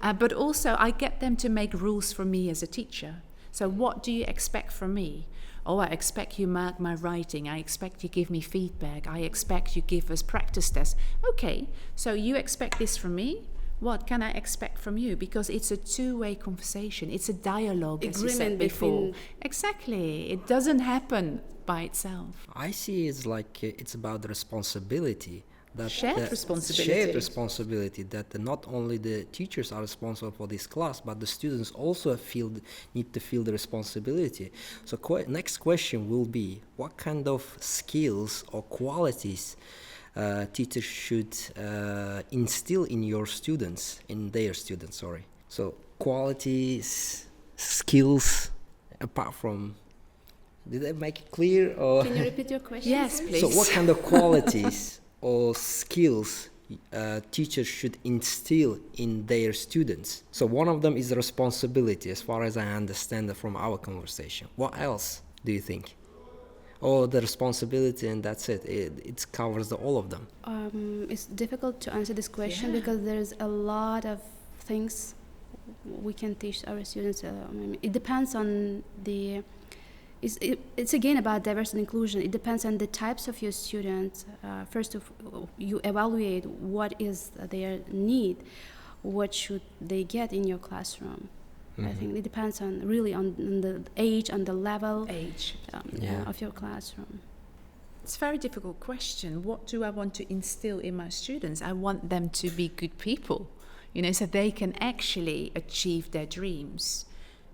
But also I get them to make rules for me as a teacher. So what do you expect from me? Oh, I expect you mark my writing. I expect you give me feedback. I expect you give us practice tests. Okay, so you expect this from me? What can I expect from you? Because it's a two-way conversation. It's a dialogue, as you said before. Exactly. It doesn't happen by itself. I see it's like it's about the responsibility. That Shared responsibility. That not only the teachers are responsible for this class, but the students also need to feel the responsibility. So next question will be, what kind of skills or qualities teachers should instill in their students, So qualities, skills, apart from, did I make it clear? Or Can you repeat your question? Yes, please. So what kind of qualities or skills teachers should instill in their students? So one of them is responsibility, as far as I understand it from our conversation. What else do you think? Oh, the responsibility, and that's it. It covers all of them. It's difficult to answer this question because there's a lot of things we can teach our students. It depends on the... It's again about diversity and inclusion. It depends on the types of your students. First, you evaluate what is their need, what should they get in your classroom. I think it depends on the age, on the level of your classroom. It's a very difficult question. What do I want to instill in my students? I want them to be good people, so they can actually achieve their dreams.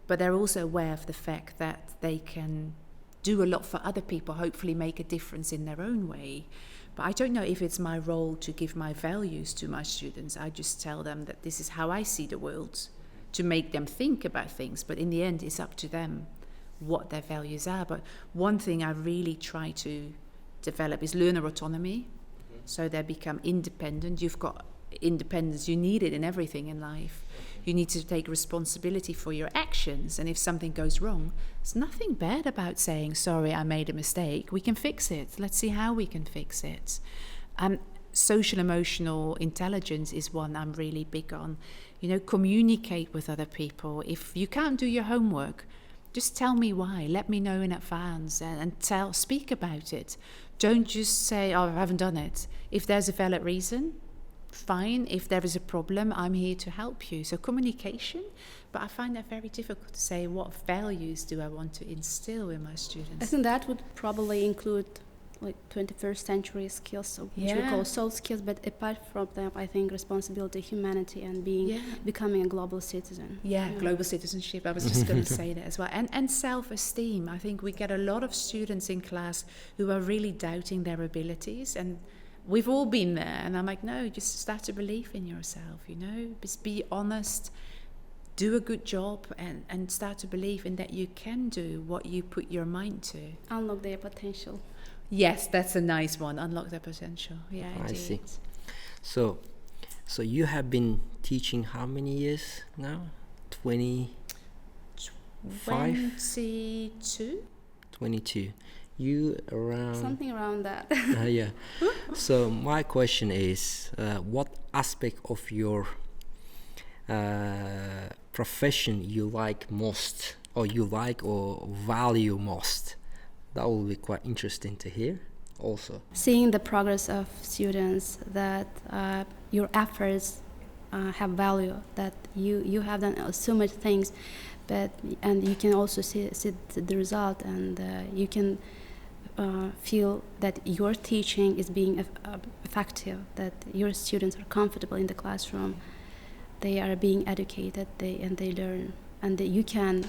But they're also aware of the fact that they can do a lot for other people, hopefully make a difference in their own way. But I don't know if it's my role to give my values to my students. I just tell them that this is how I see the world, to make them think about things. But in the end, it's up to them what their values are. But one thing I really try to develop is learner autonomy, so they become independent. You've got independence, you need it in everything in life. You need to take responsibility for your actions, and if something goes wrong, there's nothing bad about saying, sorry, I made a mistake. We can fix it. Let's see how we can fix it. Social emotional intelligence is one I'm really big on. Communicate with other people. If you can't do your homework, just tell me why. Let me know in advance and speak about it. Don't just say, oh, I haven't done it. If there's a valid reason, fine. If there is a problem, I'm here to help you. So communication, but I find that very difficult to say what values do I want to instill in my students. I think that would probably include 21st century skills, so which we call soft skills, but apart from them, I think responsibility, humanity, and becoming a global citizen. Global citizenship, I was just going to say that as well. And self-esteem. I think we get a lot of students in class who are really doubting their abilities, and we've all been there, and I'm like, no, just start to believe in yourself, just be honest, do a good job, and start to believe in that you can do what you put your mind to. Unlock their potential. Yes, that's a nice one, unlock their potential. Yeah, indeed. I see. So you have been teaching how many years now? 22? You around... Something around that. Yeah. So my question is, what aspect of your profession you like most, or value most? That will be quite interesting to hear also. Seeing the progress of students, that your efforts have value, that you have done so much things, and you can also see the result, and you can feel that your teaching is being effective, that your students are comfortable in the classroom, they are being educated, they learn, and that you can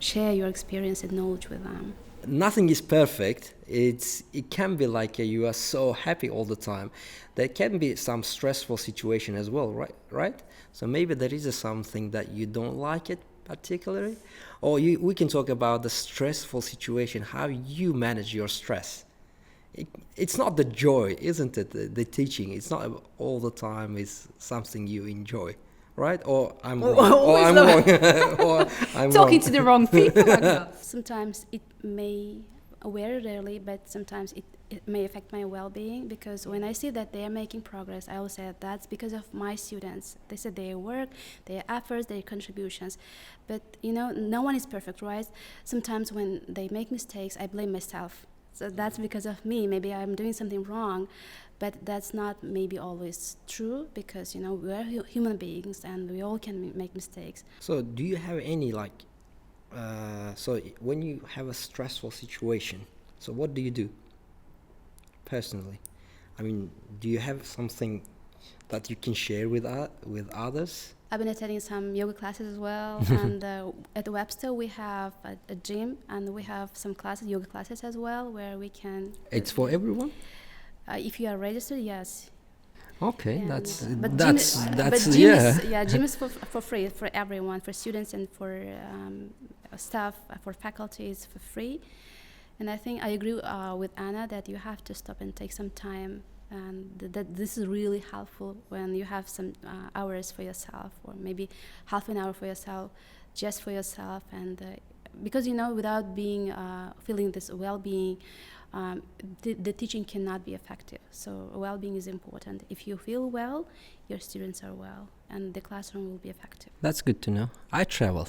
share your experience and knowledge with them. Nothing is perfect. It can be like you are so happy all the time. There can be some stressful situation as well, right? So maybe there is something that you don't like it particularly, or we can talk about the stressful situation, how you manage your stress. It's not the joy, isn't it? The teaching, it's not all the time is something you enjoy, right? Or I'm wrong. Or I'm wrong. Or I'm talking wrong. to the wrong people. Sometimes it may, very rarely, but sometimes it may affect my well-being, because when I see that they are making progress, I will say that's because of my students. They said their work, their efforts, their contributions. But no one is perfect, right? Sometimes when they make mistakes, I blame myself. So that's because of me. Maybe I'm doing something wrong, but that's not maybe always true, because we are human beings and we all can make mistakes. So do you have any so when you have a stressful situation, so what do you do personally? I mean, do you have something that you can share with others? I've been attending some yoga classes as well, and at Webster we have a gym, and we have some yoga classes as well, where we can... It's for everyone? If you are registered, yes. Okay, And, that's gym is for free for everyone, for students and for staff, for faculty is for free. And I think I agree with Anna that you have to stop and take some time, and that this is really helpful when you have some hours for yourself, or maybe half an hour for yourself, just for yourself. And because without being feeling this well-being, the teaching cannot be effective. So well-being is important. If you feel well, your students are well, and the classroom will be effective. That's good to know. I travel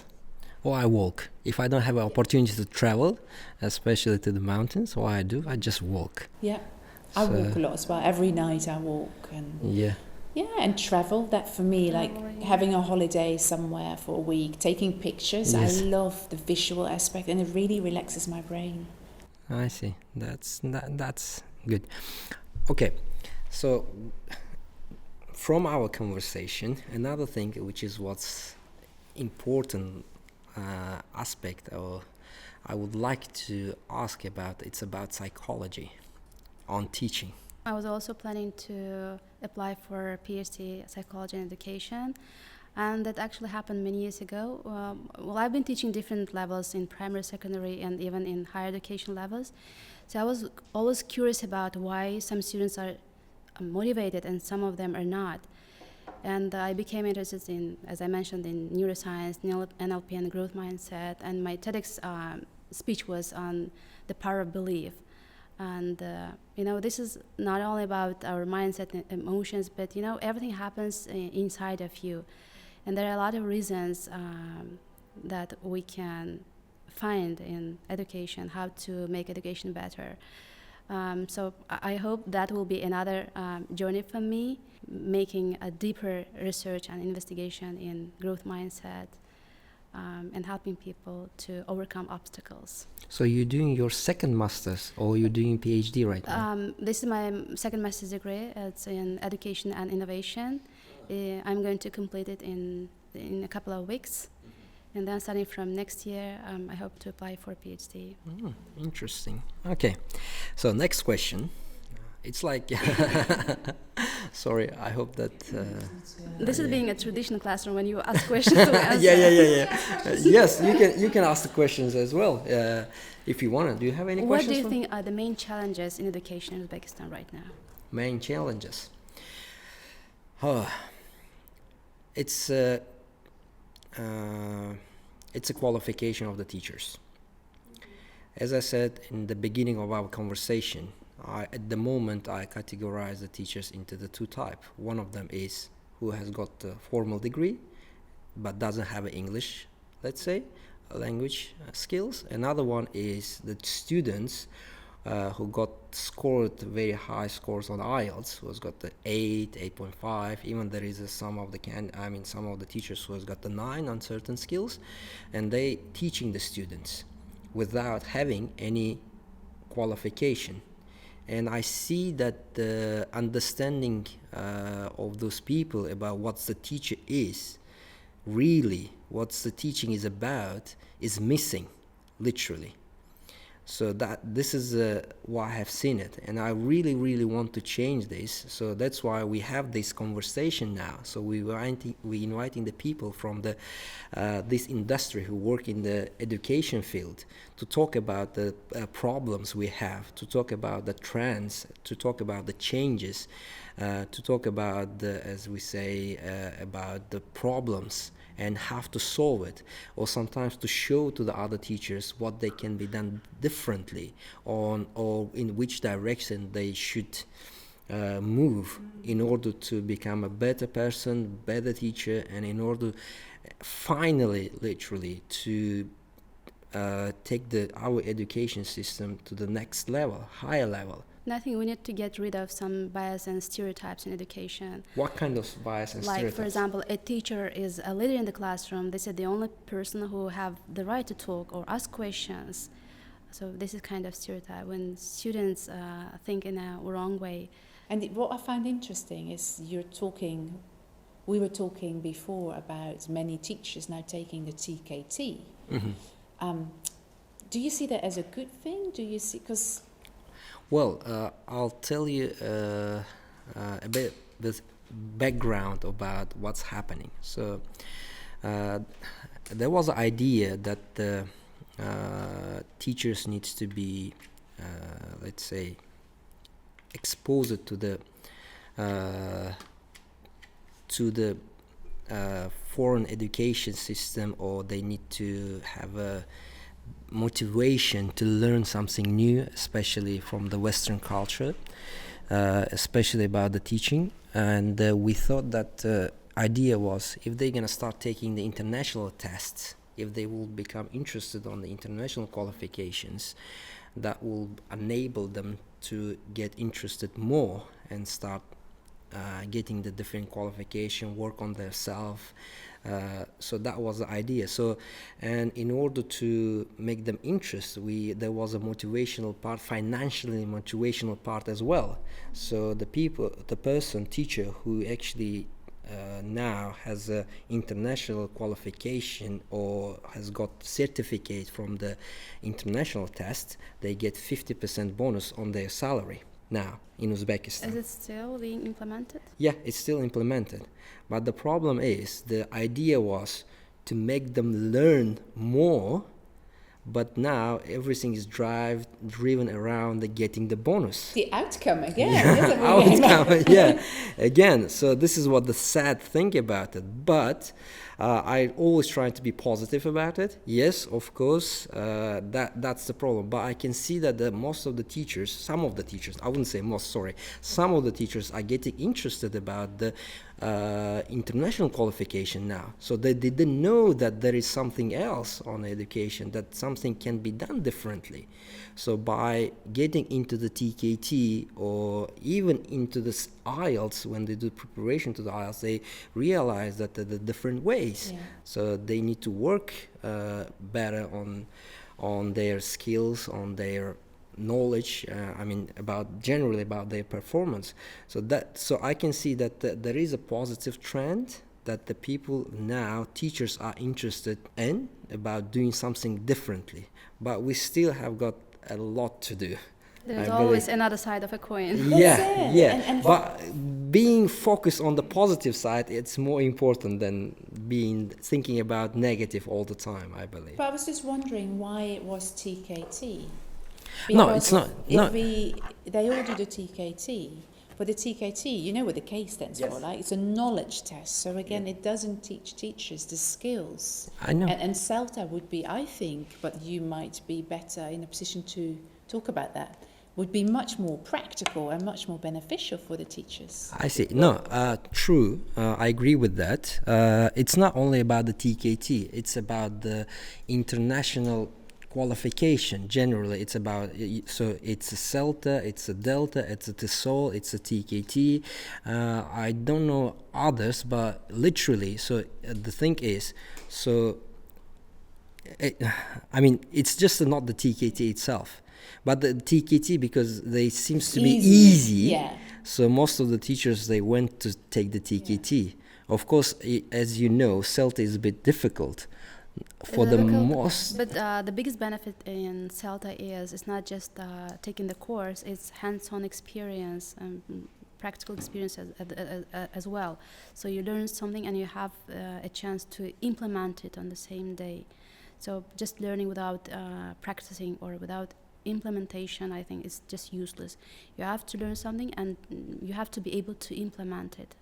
or I walk. If I don't have an opportunity to travel, especially to the mountains, what I do, I just walk. Yeah, I walk a lot as well. Every night I walk and and travel. That for me, having a holiday somewhere for a week, taking pictures. Yes. I love the visual aspect, and it really relaxes my brain. I see. That's good. Okay, so from our conversation, another thing which is what's important aspect, or I would like to ask about, it's about psychology on teaching. I was also planning to apply for a PhD psychology and education, and that actually happened many years ago. I've been teaching different levels in primary, secondary, and even in higher education levels. So I was always curious about why some students are motivated and some of them are not. And I became interested in, as I mentioned, in neuroscience, NLP, and growth mindset. And my TEDx speech was on the power of belief. And this is not only about our mindset and emotions, but everything happens inside of you. And there are a lot of reasons that we can find in education, how to make education better. So I hope that will be another journey for me, making a deeper research and investigation in growth mindset, and helping people to overcome obstacles. So you're doing your second master's, or you're doing PhD right now? This is my second master's degree. It's in education and innovation. I'm going to complete it in a couple of weeks. And then starting from next year, I hope to apply for a PhD. Interesting. Okay. So next question. It's like, sorry, I hope that... this is being a traditional classroom when you ask questions to answer. Yes, you can ask the questions as well, if you want to. Do you have any questions? What do you think are the main challenges in education in Uzbekistan right now? Main challenges? It's a qualification of the teachers. As I said in the beginning of our conversation, at the moment I categorize the teachers into the two types. One of them is who has got a formal degree but doesn't have English, let's say, language skills. Another one is the students who got scored very high scores on IELTS, who has got the 8, 8.5. Even there is some of the teachers who has got the 9 on certain skills, and they teaching the students without having any qualification. And I see that the understanding of those people about what the teacher is, really what the teaching is about, is missing, literally. So that this is why I have seen it, and I really, really want to change this. So that's why we have this conversation now. So we inviting the people from the this industry who work in the education field to talk about the problems we have, to talk about the trends, to talk about the changes, to talk about as we say, about the problems and how to solve it, or sometimes to show to the other teachers what they can be done differently or in which direction they should move in order to become a better person, better teacher, and in order finally, literally, to take our education system to the next level, higher level. And I think we need to get rid of some bias and stereotypes in education. What kind of bias and stereotypes? Like, for example, a teacher is a leader in the classroom. They said the only person who have the right to talk or ask questions. So this is kind of stereotype when students think in a wrong way. And what I find interesting is we were talking before about many teachers now taking the TKT. Mm-hmm. Do you see that as a good thing? Do you see, because... Well, I'll tell you a bit with background about what's happening. So there was an idea that the teachers needs to be, let's say, exposed to the foreign education system, or they need to have a motivation to learn something new, especially from the Western culture, especially about the teaching. And we thought that idea was, if they're gonna start taking the international tests, if they will become interested on the international qualifications, that will enable them to get interested more and start getting the different qualification, work on themselves. So that was the idea. So, and in order to make them interest, there was a motivational part, financially motivational part as well. So the teacher who actually now has a international qualification or has got certificate from the international test, they get 50% bonus on their salary now in Uzbekistan. Is it still being implemented? Yeah, it's still implemented. But the problem is, the idea was to make them learn more, but now everything is driven around getting the bonus. The outcome again. Yeah, again. So this is what the sad thing about it. But I always try to be positive about it. Yes, of course, that's the problem. But I can see that some of the teachers, I wouldn't say most, sorry, some of the teachers are getting interested about the international qualification now. So they didn't know that there is something else on education, that something can be done differently. So by getting into the TKT or even into the IELTS, when they do preparation to the IELTS, they realize that there are different ways. Yeah. So they need to work better on their skills, on their knowledge, generally about their performance. So I can see that there is a positive trend that the people now, teachers, are interested in about doing something differently. But we still have got a lot to do. There's always another side of a coin. Yeah. And but being focused on the positive side, it's more important than thinking about negative all the time, I believe. But I was just wondering why it was TKT. Because no, it's not. They all do the TKT. For the TKT, you know what the K stands for, right? It's a knowledge test. So again, it doesn't teach teachers the skills. I know. And CELTA would be, I think, but you might be better in a position to talk about that, would be much more practical and much more beneficial for the teachers. I see. No, true. I agree with that. It's not only about the TKT. It's about the international qualification. Generally, it's about, so it's a CELTA, it's a Delta, it's a TESOL, it's a TKT. I don't know others, but literally, so the thing is, so it's just not the TKT itself, but the TKT, because they seems to be easy. Yeah. So most of the teachers, they went to take the TKT. Yeah. Of course, as you know, CELTA is a bit difficult. But the biggest benefit in CELTA is it's not just taking the course, it's hands-on experience and practical experience as well. So you learn something and you have a chance to implement it on the same day. So just learning without practicing or without implementation, I think, is just useless. You have to learn something, and you have to be able to implement it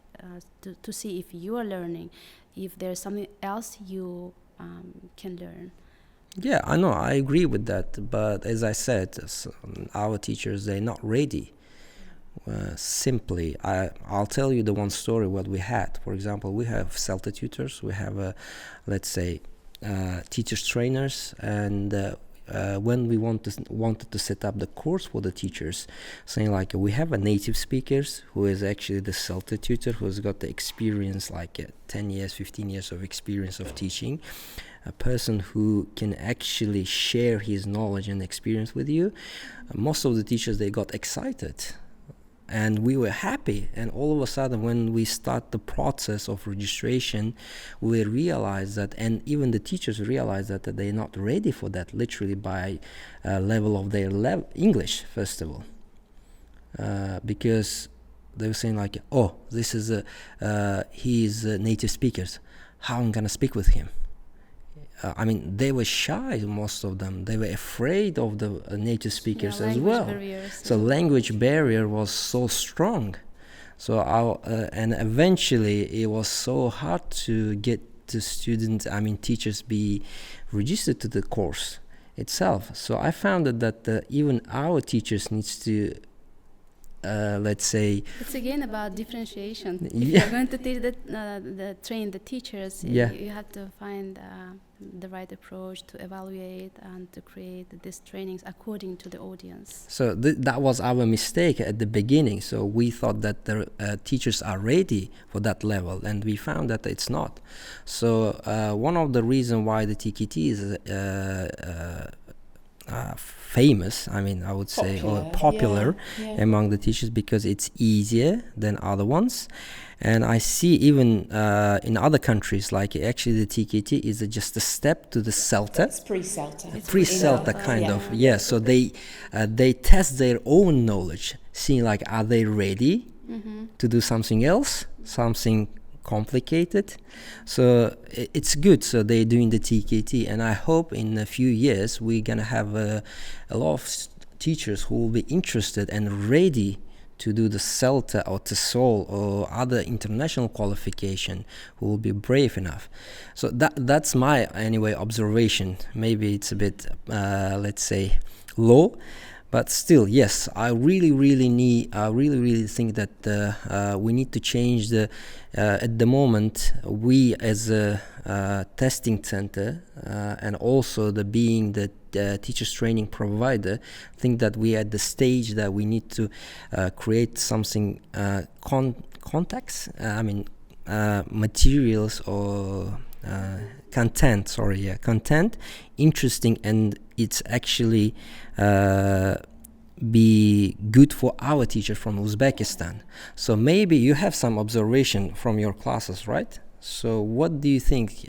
to see if you are learning, if there's something else you can learn. Yeah, I know, I agree with that. But as I said, our teachers, they're not ready. Simply, I'll tell you the one story what we had. For example, we have CELTA tutors, we have, let's say, teachers trainers, and when we wanted to set up the course for the teachers, saying like we have a native speakers who is actually the CELTA tutor, who's got the experience, like 10 years, 15 years of experience of teaching, a person who can actually share his knowledge and experience with you. Most of the teachers, they got excited. And we were happy, and all of a sudden when we start the process of registration, we realized that, and even the teachers realized that they're not ready for that, literally by level of their English, first of all. Because they were saying like, oh, this is he's native speakers, how I'm gonna speak with him? I mean, they were shy, most of them. They were afraid of the native speakers as well. So language barrier was so strong. So and eventually it was so hard to get the teachers be registered to the course itself. So I found that even our teachers needs to let's say, it's again about differentiation. If Yeah. you're going to teach train the teachers, Yeah. you have to find the right approach to evaluate and to create these trainings according to the audience. So that was our mistake at the beginning. So we thought that the teachers are ready for that level, and we found that it's not. So one of the reasons why the TKT is famous, I would say, or popular among the teachers, because it's easier than other ones. And I see even in other countries, like actually the TKT is just a step to the CELTA. It's pre-CELTA. Pre-CELTA kind of. Yeah, so they test their own knowledge, seeing like, are they ready to do something else, something complicated. So it's good. So they're doing the TKT, and I hope in a few years we're gonna have a lot of teachers who will be interested and ready to do the CELTA or TESOL or other international qualification, who will be brave enough. So that's my observation. Maybe it's a bit let's say low, but still, yes, I really think that we need to change the. At the moment, we as a testing center and also being the teachers training provider, think that we are at the stage that we need to create something contacts. Materials or content. Content interesting, and it's actually. Be good for our teachers from Uzbekistan. So maybe you have some observation from your classes, right? So what do you think?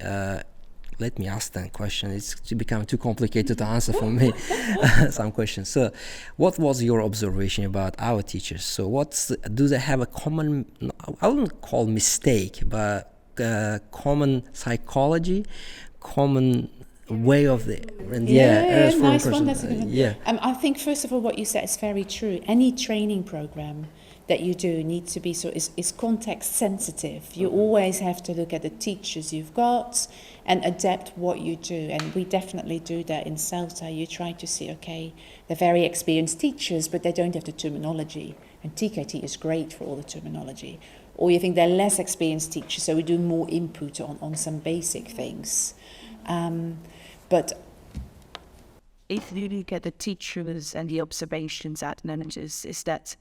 Let me ask that question. It's become too complicated to answer for me. Some questions. So what was your observation about our teachers? So do they have a common, I wouldn't call mistake, but common psychology, common way of the nice one. That's a good one. I think first of all what you said is very true. Any training program that you do needs to be is context sensitive. You always have to look at the teachers you've got and adapt what you do, and we definitely do that in CELTA. You try to see, okay, they're very experienced teachers, but they don't have the terminology, and TKT is great for all the terminology. Or you think they're less experienced teachers, so we do more input on some basic things. But if you look at the teachers and the observations at managers, is that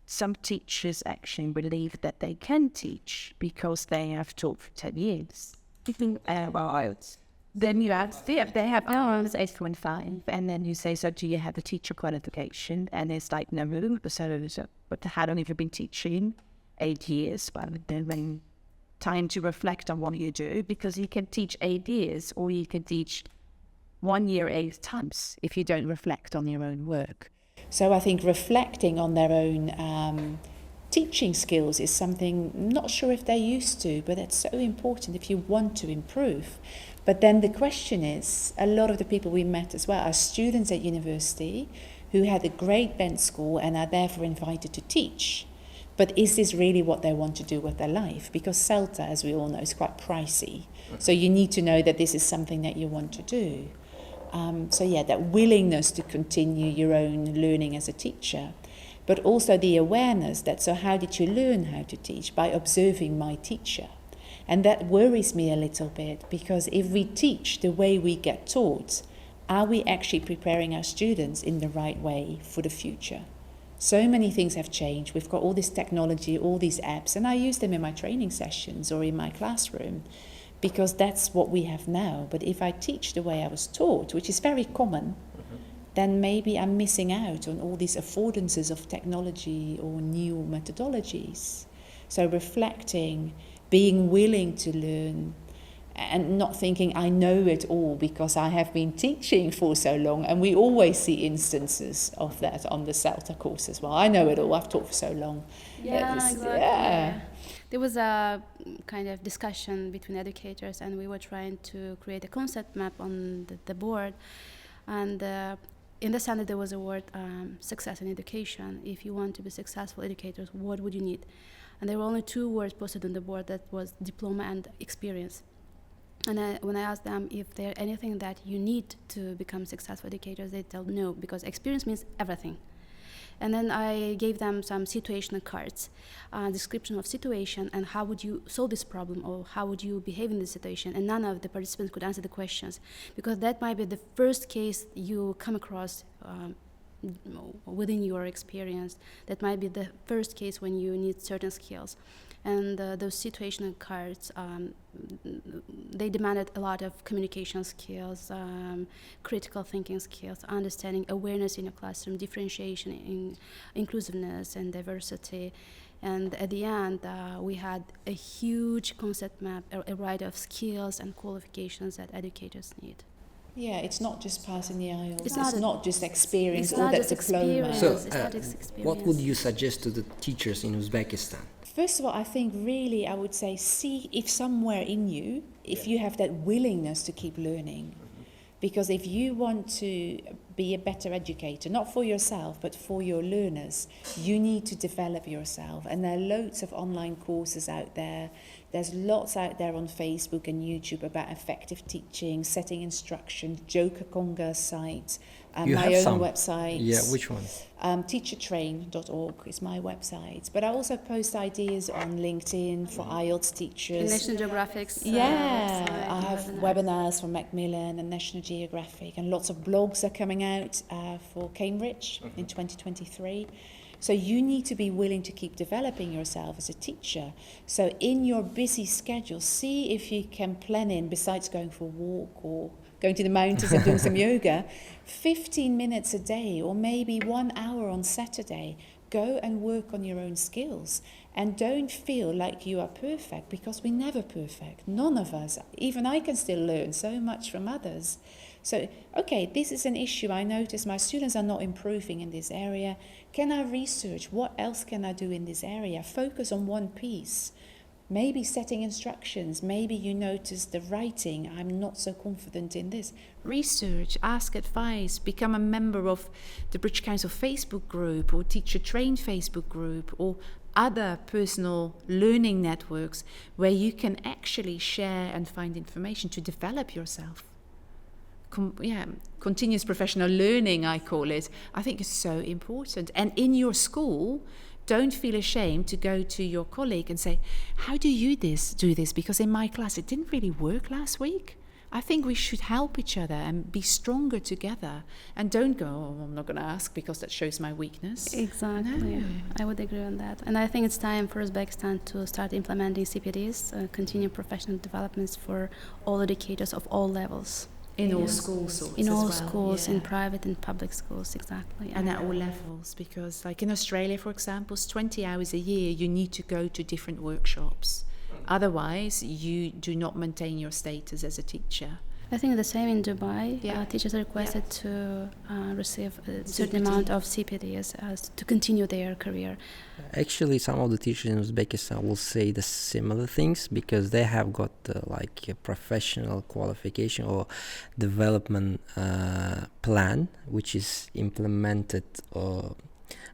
some teachers actually believe that they can teach because they have taught for 10 years. Then you ask, they have 8.5, and then you say, so do you have a teacher qualification? And it's like, no, but they hadn't even been teaching 8 years, but then time to reflect on what you do, because you can teach 8 years or you can teach 1 year 8 times if you don't reflect on your own work. So I think reflecting on their own teaching skills is something, I'm not sure if they're used to, but it's so important if you want to improve. But then the question is, a lot of the people we met as well are students at university who had a great bent score and are therefore invited to teach. But is this really what they want to do with their life? Because CELTA, as we all know, is quite pricey. So you need to know that this is something that you want to do. That willingness to continue your own learning as a teacher. But also the awareness that, so how did you learn how to teach? By observing my teacher. And that worries me a little bit, because if we teach the way we get taught, are we actually preparing our students in the right way for the future? So many things have changed. We've got all this technology, all these apps, and I use them in my training sessions or in my classroom because that's what we have now. But if I teach the way I was taught, which is very common, then maybe I'm missing out on all these affordances of technology or new methodologies. So reflecting, being willing to learn, and not thinking I know it all because I have been teaching for so long. And we always see instances of that on the CELTA course as well. I know it all, I've taught for so long. Yeah, exactly. Yeah. There was a kind of discussion between educators, and we were trying to create a concept map on the board. And in the center there was a word, success in education. If you want to be successful educators, what would you need? And there were only 2 words posted on the board, that was diploma and experience. And when I asked them if there's anything that you need to become successful educators, they tell no, because experience means everything. And then I gave them some situational cards, description of situation and how would you solve this problem or how would you behave in this situation. And none of the participants could answer the questions, because that might be the first case you come across within your experience. That might be the first case when you need certain skills. And those situational cards, they demanded a lot of communication skills, critical thinking skills, understanding, awareness in your classroom, differentiation, inclusiveness and diversity. And at the end, we had a huge concept map, a array of skills and qualifications that educators need. Yeah, it's not just passing the IELTS, It's not not just experience it's or not that just diploma. experience. So, It's not just experience. what would you suggest to the teachers in Uzbekistan? First of all, I think really I would say see if somewhere in you, if you have that willingness to keep learning. Because if you want to be a better educator, not for yourself, but for your learners, you need to develop yourself. And there are loads of online courses out there. There's lots out there on Facebook and YouTube about effective teaching, setting instructions, Joker Conga's site, my own website. Yeah, which one? Teachertrain.org is my website. But I also post ideas on LinkedIn for IELTS teachers. National Geographic's Yeah, I have webinars. webinars from Macmillan and National Geographic, and lots of blogs are coming out for Cambridge in 2023. So you need to be willing to keep developing yourself as a teacher. So in your busy schedule, see if you can plan in, besides going for a walk or going to the mountains and doing some yoga, 15 minutes a day or maybe 1 hour on Saturday. Go and work on your own skills. And don't feel like you are perfect, because we're never perfect. None of us. Even I can still learn so much from others. So, okay, this is an issue. I notice my students are not improving in this area. Can I research? What else can I do in this area? Focus on one piece. Maybe setting instructions. Maybe you notice the writing. I'm not so confident in this. Research, ask advice, become a member of the British Council Facebook group or Teacher Train Facebook group or other personal learning networks where you can actually share and find information to develop yourself. Continuous professional learning, I call it, I think is so important. And in your school, don't feel ashamed to go to your colleague and say, how do you do this? Because in my class, it didn't really work last week. I think we should help each other and be stronger together. And don't go, oh, I'm not going to ask because that shows my weakness. Exactly. No. I would agree on that. And I think it's time for Uzbekistan to start implementing CPDs, continuing professional developments for all educators of all levels. In all schools In as all well, schools, yeah. in private and public schools, exactly. And at all levels, because like in Australia, for example, it's 20 hours a year you need to go to different workshops. Otherwise, you do not maintain your status as a teacher. I think the same in Dubai. Yeah. Teachers are requested to receive a certain amount of CPDs to continue their career. Actually, some of the teachers in Uzbekistan will say the similar things because they have got like a professional qualification or development plan, which is implemented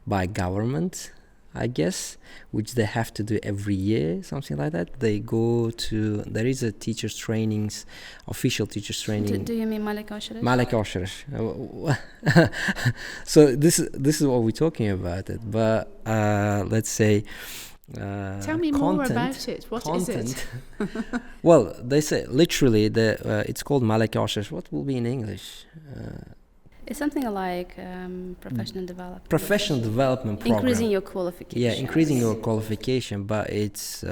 by government, I guess, which they have to do every year, something like that. They go to, there is a teachers trainings, official teachers training. Do you mean Malak Ashirish? Malak Ashirish. So this is what we're talking about it. But let's say Tell me more about it. What is it? Well, they say literally it's called Malak Ashirish. What will be in English? It's something like professional development. Professional development program. Increasing your qualification. Yeah, increasing your qualification, but it's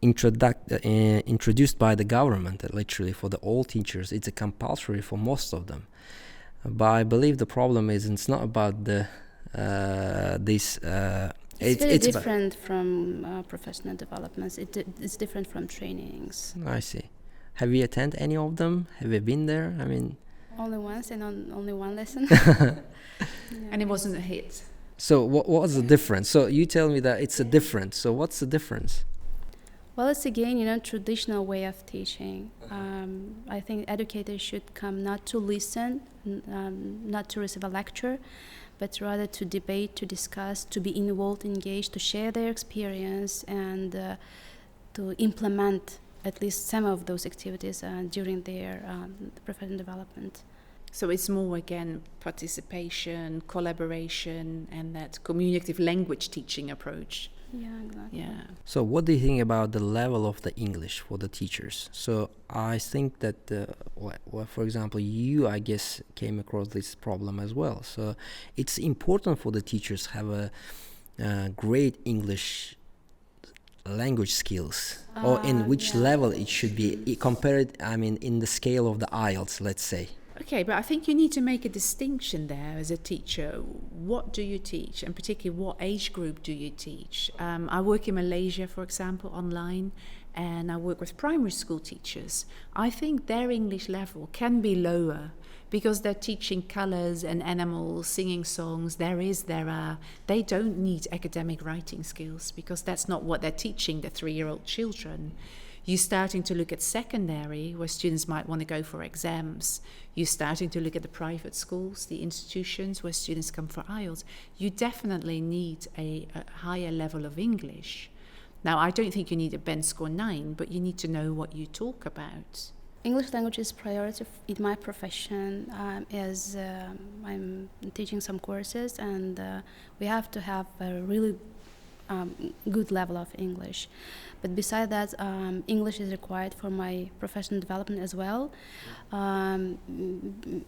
introduced by the government, literally, for the all teachers. It's a compulsory for most of them. But I believe the problem is it's not about the this. It's very different from professional developments. It's different from trainings. I see. Have you attended any of them? Have you been there? I mean. Only once and only one lesson. And it wasn't a hit. So what was the difference? So you tell me that it's a difference. So what's the difference? Well, it's again, traditional way of teaching. I think educators should come not to listen, not to receive a lecture, but rather to debate, to discuss, to be involved, engaged, to share their experience, and to implement at least some of those activities during their professional development. So it's more, again, participation, collaboration, and that communicative language teaching approach. Yeah, exactly. Yeah. So what do you think about the level of the English for the teachers? So I think that, for example, you, I guess, came across this problem as well. So it's important for the teachers to have a great English language skills, or in which level it should be compared, I mean, in the scale of the IELTS, let's say. Okay, but I think you need to make a distinction there as a teacher. What do you teach, and particularly what age group do you teach? I work in Malaysia, for example, online, and I work with primary school teachers. I think their English level can be lower because they're teaching colours and animals, singing songs. They don't need academic writing skills because that's not what they're teaching the 3-year-old children. You're starting to look at secondary, where students might want to go for exams. You're starting to look at the private schools, the institutions where students come for IELTS. You definitely need a higher level of English. Now, I don't think you need a band score 9, but you need to know what you talk about. English language is priority in my profession, as I'm teaching some courses, and we have to have a really good level of English. But besides that, English is required for my professional development as well. And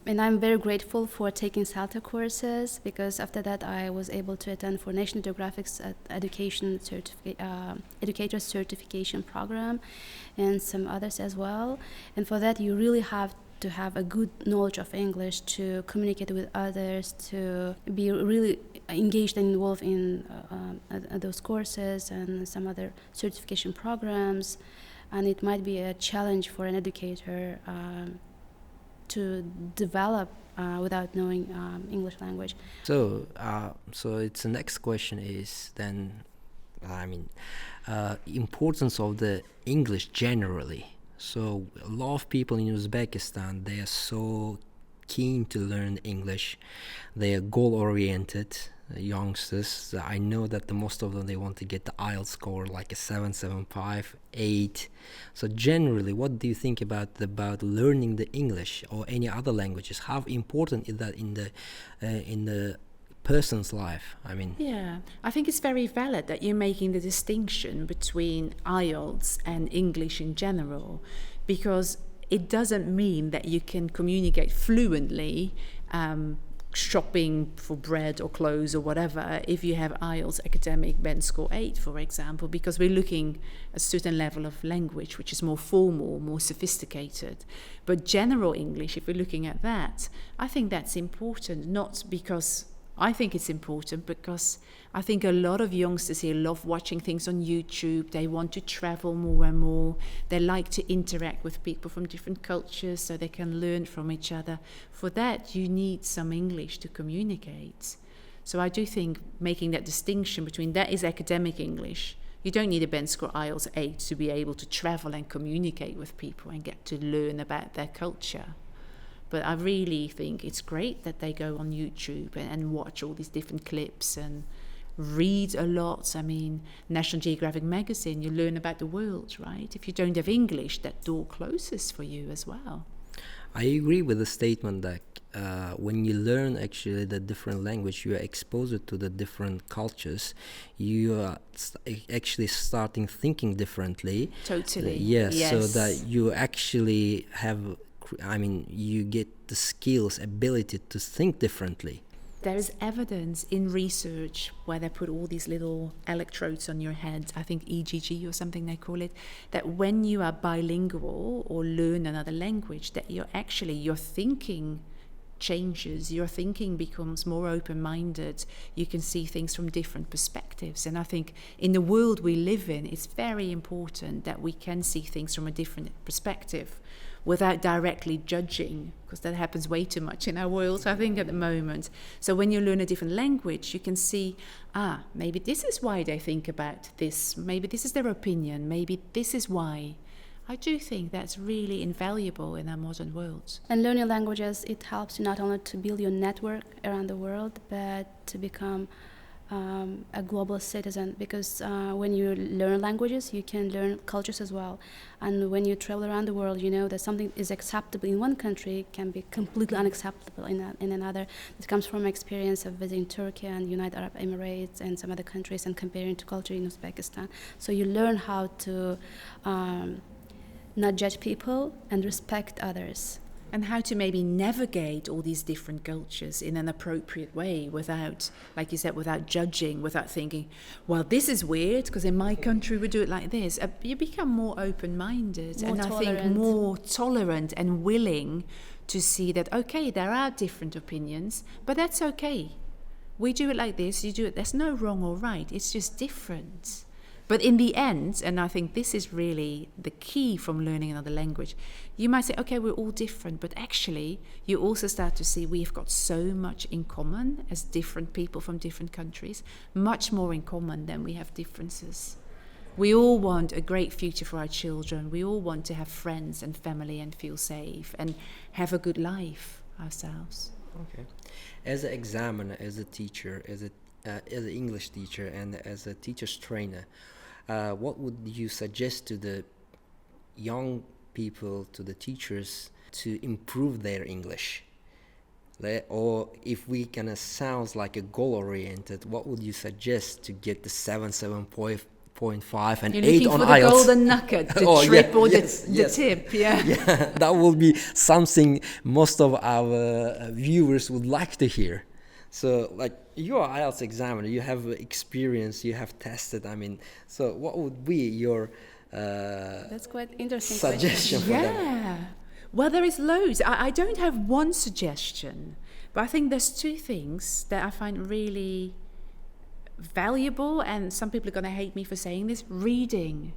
I'm very grateful for taking CELTA courses, because after that I was able to attend for National Geographic's educator certification program and some others as well. And for that you really have to have a good knowledge of English to communicate with others, to be really engaged and involved in those courses and some other certification programs. And it might be a challenge for an educator to develop without knowing English language. So it's the next question is then, importance of the English generally. So a lot of people in Uzbekistan, they are so keen to learn English. They are goal-oriented youngsters. I know that the most of them, they want to get the IELTS score like a 7.75, 8. So generally, what do you think about learning the English or any other languages? How important is that in the person's life? Yeah, I think it's very valid that you're making the distinction between IELTS and English in general, because it doesn't mean that you can communicate fluently shopping for bread or clothes or whatever if you have IELTS academic band score 8, for example, because we're looking at a certain level of language which is more formal, more sophisticated. But general English, if we're looking at that, I think that's important, not because I think it's important because I think a lot of youngsters here love watching things on YouTube. They want to travel more and more. They like to interact with people from different cultures so they can learn from each other. For that, you need some English to communicate. So I do think making that distinction between that is academic English. You don't need a band score IELTS 8 to be able to travel and communicate with people and get to learn about their culture. But I really think it's great that they go on YouTube and watch all these different clips and read a lot. I mean, National Geographic magazine, you learn about the world, right? If you don't have English, that door closes for you as well. I agree with the statement that when you learn actually the different language, you are exposed to the different cultures, you are actually starting thinking differently. Totally. Yes, Yes. so that you actually have, you get the skills, ability to think differently. There is evidence in research where they put all these little electrodes on your head, I think EGG or something they call it, that when you are bilingual or learn another language, that your thinking changes, your thinking becomes more open-minded, you can see things from different perspectives. And I think in the world we live in, it's very important that we can see things from a different perspective without directly judging, because that happens way too much in our world, I think, at the moment. So when you learn a different language, you can see, maybe this is why they think about this, maybe this is their opinion, maybe this is why. I do think that's really invaluable in our modern world. And learning languages, it helps you not only to build your network around the world, but to become a global citizen, because when you learn languages, you can learn cultures as well. And when you travel around the world, you know that something is acceptable in one country can be completely unacceptable in another. It comes from experience of visiting Turkey and United Arab Emirates and some other countries and comparing to culture in Uzbekistan. So you learn how to not judge people and respect others. And how to maybe navigate all these different cultures in an appropriate way without, like you said, without judging, without thinking, well, this is weird because in my country we do it like this. You become more open-minded and I think more tolerant and willing to see that, okay, there are different opinions, but that's okay. We do it like this, you do it. There's no wrong or right. It's just different. But in the end, and I think this is really the key from learning another language, you might say, okay, we're all different, but actually you also start to see we've got so much in common as different people from different countries, much more in common than we have differences. We all want a great future for our children. We all want to have friends and family and feel safe and have a good life ourselves. Okay. As an examiner, as a teacher, as an English teacher and as a teacher's trainer, what would you suggest to the young people, to the teachers, to improve their English? Or if we kind of sounds like a goal-oriented, what would you suggest to get the 7.5 and 8 on IELTS? You're looking for the golden nugget, the trip or the tip, yeah, that will be something most of our viewers would like to hear. So, like, you're an IELTS examiner, you have experience, you have tested, so what would be your that's quite interesting suggestion for them? Yeah, well, there is loads. I don't have one suggestion, but I think there's two things that I find really valuable, and some people are going to hate me for saying this. Read in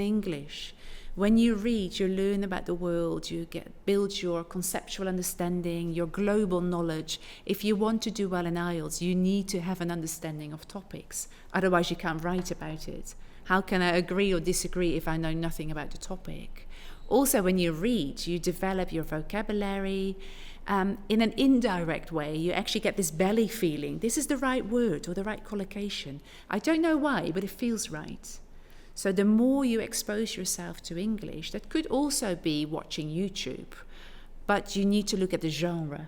English. When you read, you learn about the world, you build your conceptual understanding, your global knowledge. If you want to do well in IELTS, you need to have an understanding of topics. Otherwise, you can't write about it. How can I agree or disagree if I know nothing about the topic? Also, when you read, you develop your vocabulary. In an indirect way, you actually get this belly feeling. This is the right word or the right collocation. I don't know why, but it feels right. So the more you expose yourself to English, that could also be watching YouTube, but you need to look at the genre.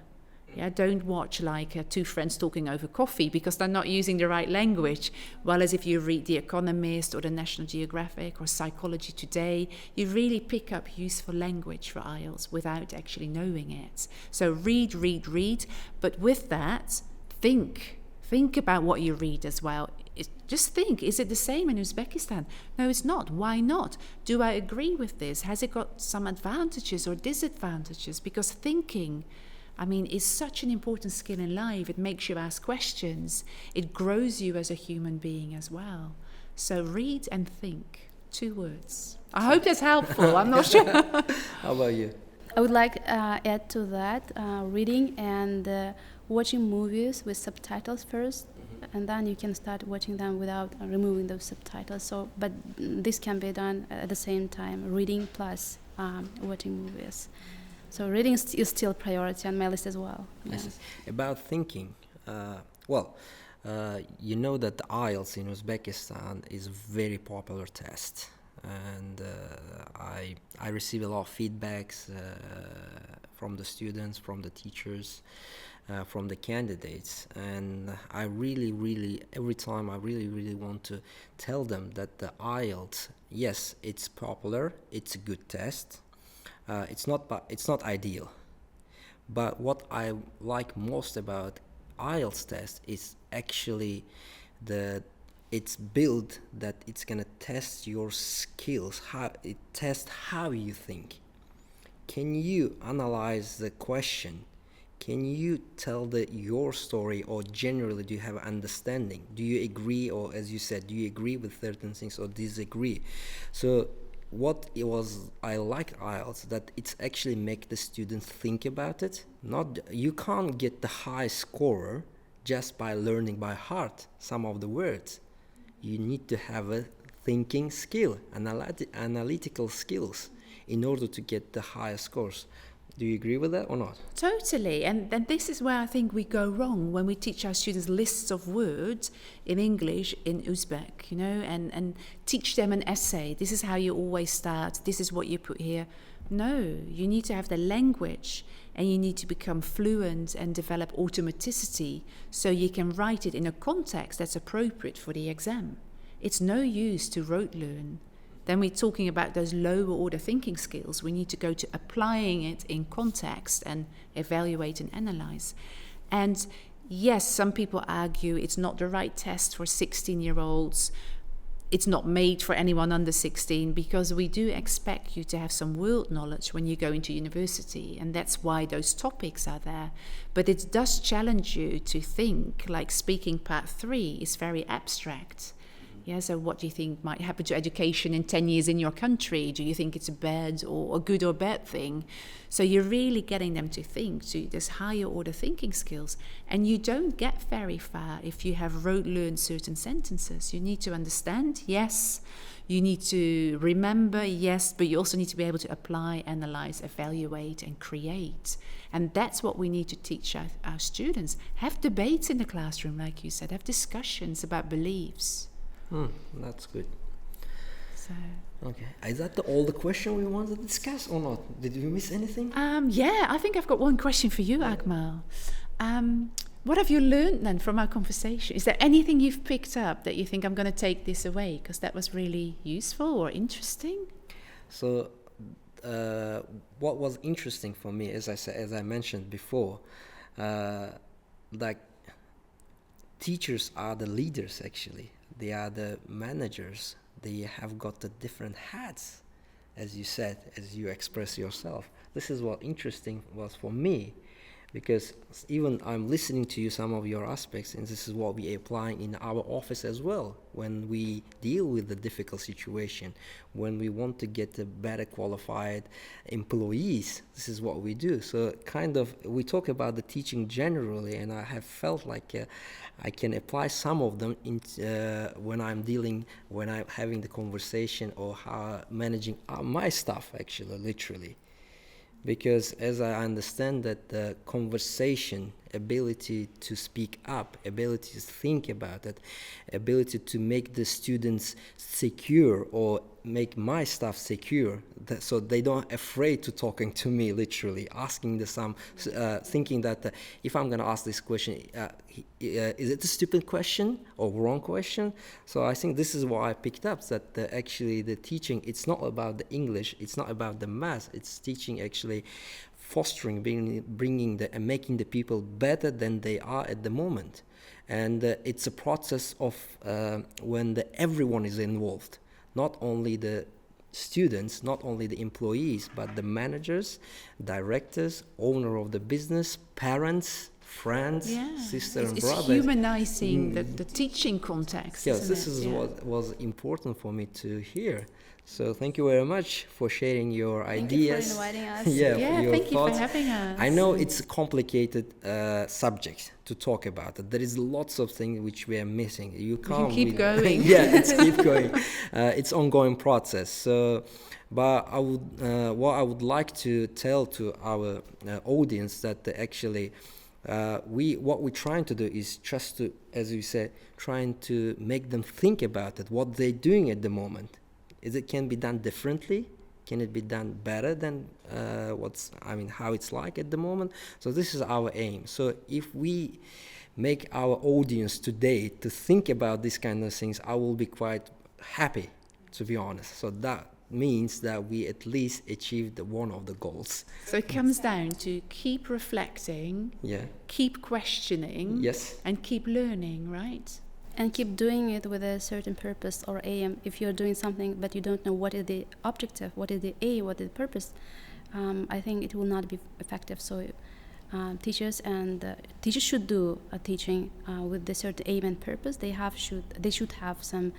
Yeah, don't watch like two friends talking over coffee because they're not using the right language. Whereas if you read The Economist or the National Geographic or Psychology Today, you really pick up useful language for IELTS without actually knowing it. So read, but with that, think about what you read as well. Just think, is it the same in Uzbekistan? No, it's not. Why not? Do I agree with this? Has it got some advantages or disadvantages? Because thinking I mean, it's such an important skill in life. It makes you ask questions. It grows you as a human being as well. So read and think. 2 words. I hope that's helpful. I'm not sure. How about you? I would like to add to that reading and watching movies with subtitles first, and then you can start watching them without removing those subtitles. So, but this can be done at the same time, reading plus watching movies. So reading is still priority on my list as well. Yeah. About thinking, you know that the IELTS in Uzbekistan is a very popular test, and I receive a lot of feedbacks from the students, from the teachers, from the candidates, and I really every time I really want to tell them that the IELTS, yes, it's popular, it's a good test, it's not ideal, but what I like most about IELTS test is actually it's built that it's gonna test your skills, how it tests how you think. Can you analyze the question? Can you tell your story, or generally do you have understanding? Do you agree, or as you said, do you agree with certain things or disagree? So I like IELTS, that it's actually make the students think about it. You can't get the high scorer just by learning by heart some of the words. You need to have a thinking skill, analytical skills, in order to get the higher scores. Do you agree with that or not? Totally, and this is where I think we go wrong when we teach our students lists of words in English, in Uzbek, and teach them an essay. This is how you always start, this is what you put here. No, you need to have the language, and you need to become fluent and develop automaticity so you can write it in a context that's appropriate for the exam. It's no use to rote learn. Then we're talking about those lower order thinking skills. We need to go to applying it in context and evaluate and analyze. And yes, some people argue it's not the right test for 16-year-olds. It's not made for anyone under 16, because we do expect you to have some world knowledge when you go into university, and that's why those topics are there. But it does challenge you to think, like speaking part 3 is very abstract. Yeah, so what do you think might happen to education in 10 years in your country? Do you think it's a bad or a good or bad thing? So you're really getting them to think, to this higher order thinking skills. And you don't get very far if you have rote learned certain sentences. You need to understand, yes. You need to remember, yes, but you also need to be able to apply, analyze, evaluate, and create. And that's what we need to teach our students. Have debates in the classroom, like you said. Have discussions about beliefs. That's good. So. Okay. Is that all the question we want to discuss or not? Did we miss anything? Yeah, I think I've got one question for you, Akmal. What have you learned then from our conversation? Is there anything you've picked up that you think I'm going to take this away because that was really useful or interesting? So, what was interesting for me, as I mentioned before, like teachers are the leaders actually. They are the managers. They have got the different hats, as you said, as you express yourself. This is what interesting was for me, because even I'm listening to you, some of your aspects, and this is what we apply in our office as well. When we deal with the difficult situation, when we want to get a better qualified employees, this is what we do. So we talk about the teaching generally, and I have felt like I can apply some of them when I'm having the conversation or managing my stuff, actually, literally. Because as I understand that the conversation, ability to speak up, ability to think about it, ability to make the students secure or make my staff secure, so they don't afraid to talking to me, literally asking thinking that if I'm going to ask this question, is it a stupid question or wrong question? So I think this is what I picked up, that actually the teaching, it's not about the English, it's not about the math, it's teaching actually fostering, bringing and making the people better than they are at the moment. And it's a process of when everyone is involved, not only the students, not only the employees, but the managers, directors, owner of the business, parents, friends, sisters and brothers. It's humanizing the teaching context. Yes, this is what was important for me to hear. So thank you very much for sharing your ideas. Thank you for inviting us. Your thank you thoughts. for having us. I know it's a complicated subject to talk about. There is lots of things which we are missing. You can't keep going. It's keep going. It's ongoing process. So, but I would, what I would like to tell to our audience that actually, what we're trying to do is just to, as you said, trying to make them think about it, what they're doing at the moment. Can be done differently? Can it be done better than how it's like at the moment? So this is our aim. So if we make our audience today to think about these kind of things, I will be quite happy, to be honest. So that means that we at least achieved one of the goals. So it comes down to keep reflecting, keep questioning, and keep learning, right? And keep doing it with a certain purpose or aim. If you're doing something but you don't know what is the objective, what is the aim, what is the purpose, I think it will not be effective. So teachers should do a teaching with the certain aim and purpose. They should have some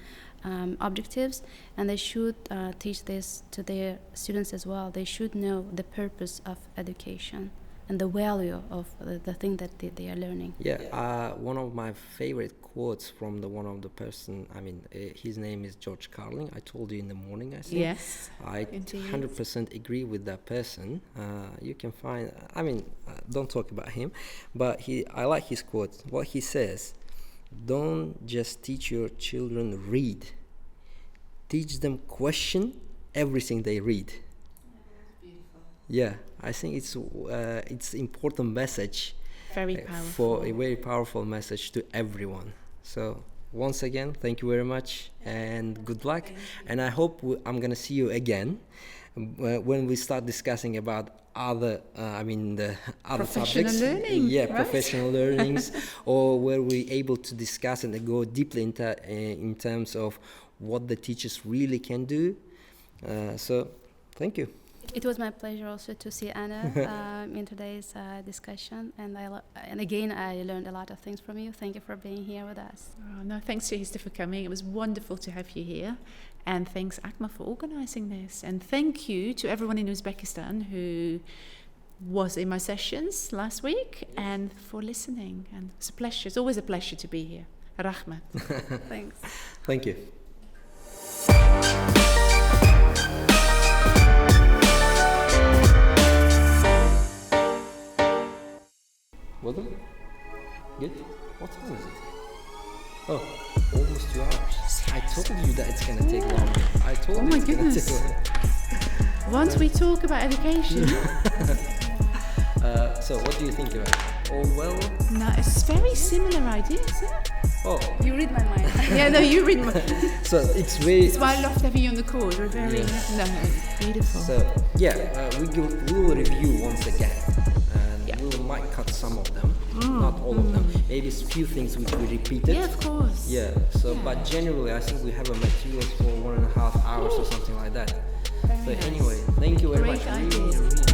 objectives, and they should teach this to their students as well. They should know the purpose of education and the value of the thing that they are learning. One of my favorite quotes from one of the person, his name is George Carlin. I told you in the morning, I think. Yes. I 100% agree with that person. You can find, don't talk about him, but I like his quote. What he says, don't just teach your children read. Teach them question everything they read. Yeah, I think it's important message. Very powerful. For a very powerful message to everyone. So once again, thank you very much and good luck. And I hope I'm gonna see you again when we start discussing about other, the other subjects. Learning, right? Professional learnings, or where we're able to discuss and go deeply in terms of what the teachers really can do. So thank you. It was my pleasure also to see Anna in today's discussion, and again I learned a lot of things from you. Thank you for being here with us. Oh, no, thanks Shahista for coming. It was wonderful to have you here, and thanks ACMA for organising this, and thank you to everyone in Uzbekistan who was in my sessions last week and for listening. And it's a pleasure. It's always a pleasure to be here. Rahmat. Thanks. Thank you. Well done. Good. What time is it? Oh, almost 2 hours. I told you that it's gonna take long. I told you my it's goodness. gonna take long. Once we talk about education. So what do you think about it? All well? No, it's very similar ideas, huh? Oh. You read my mind. Yeah, no, you read my... So it's very... That's why I loved having you on the call. We're very... No, beautiful. So, we will review once again. We might cut some of them, not all of them. Maybe a few things which we repeated. Yeah, of course. Yeah. So, but generally, I think we have a material for 1.5 hours or something like that. Very nice. Anyway, thank you very Great much. ideas. Really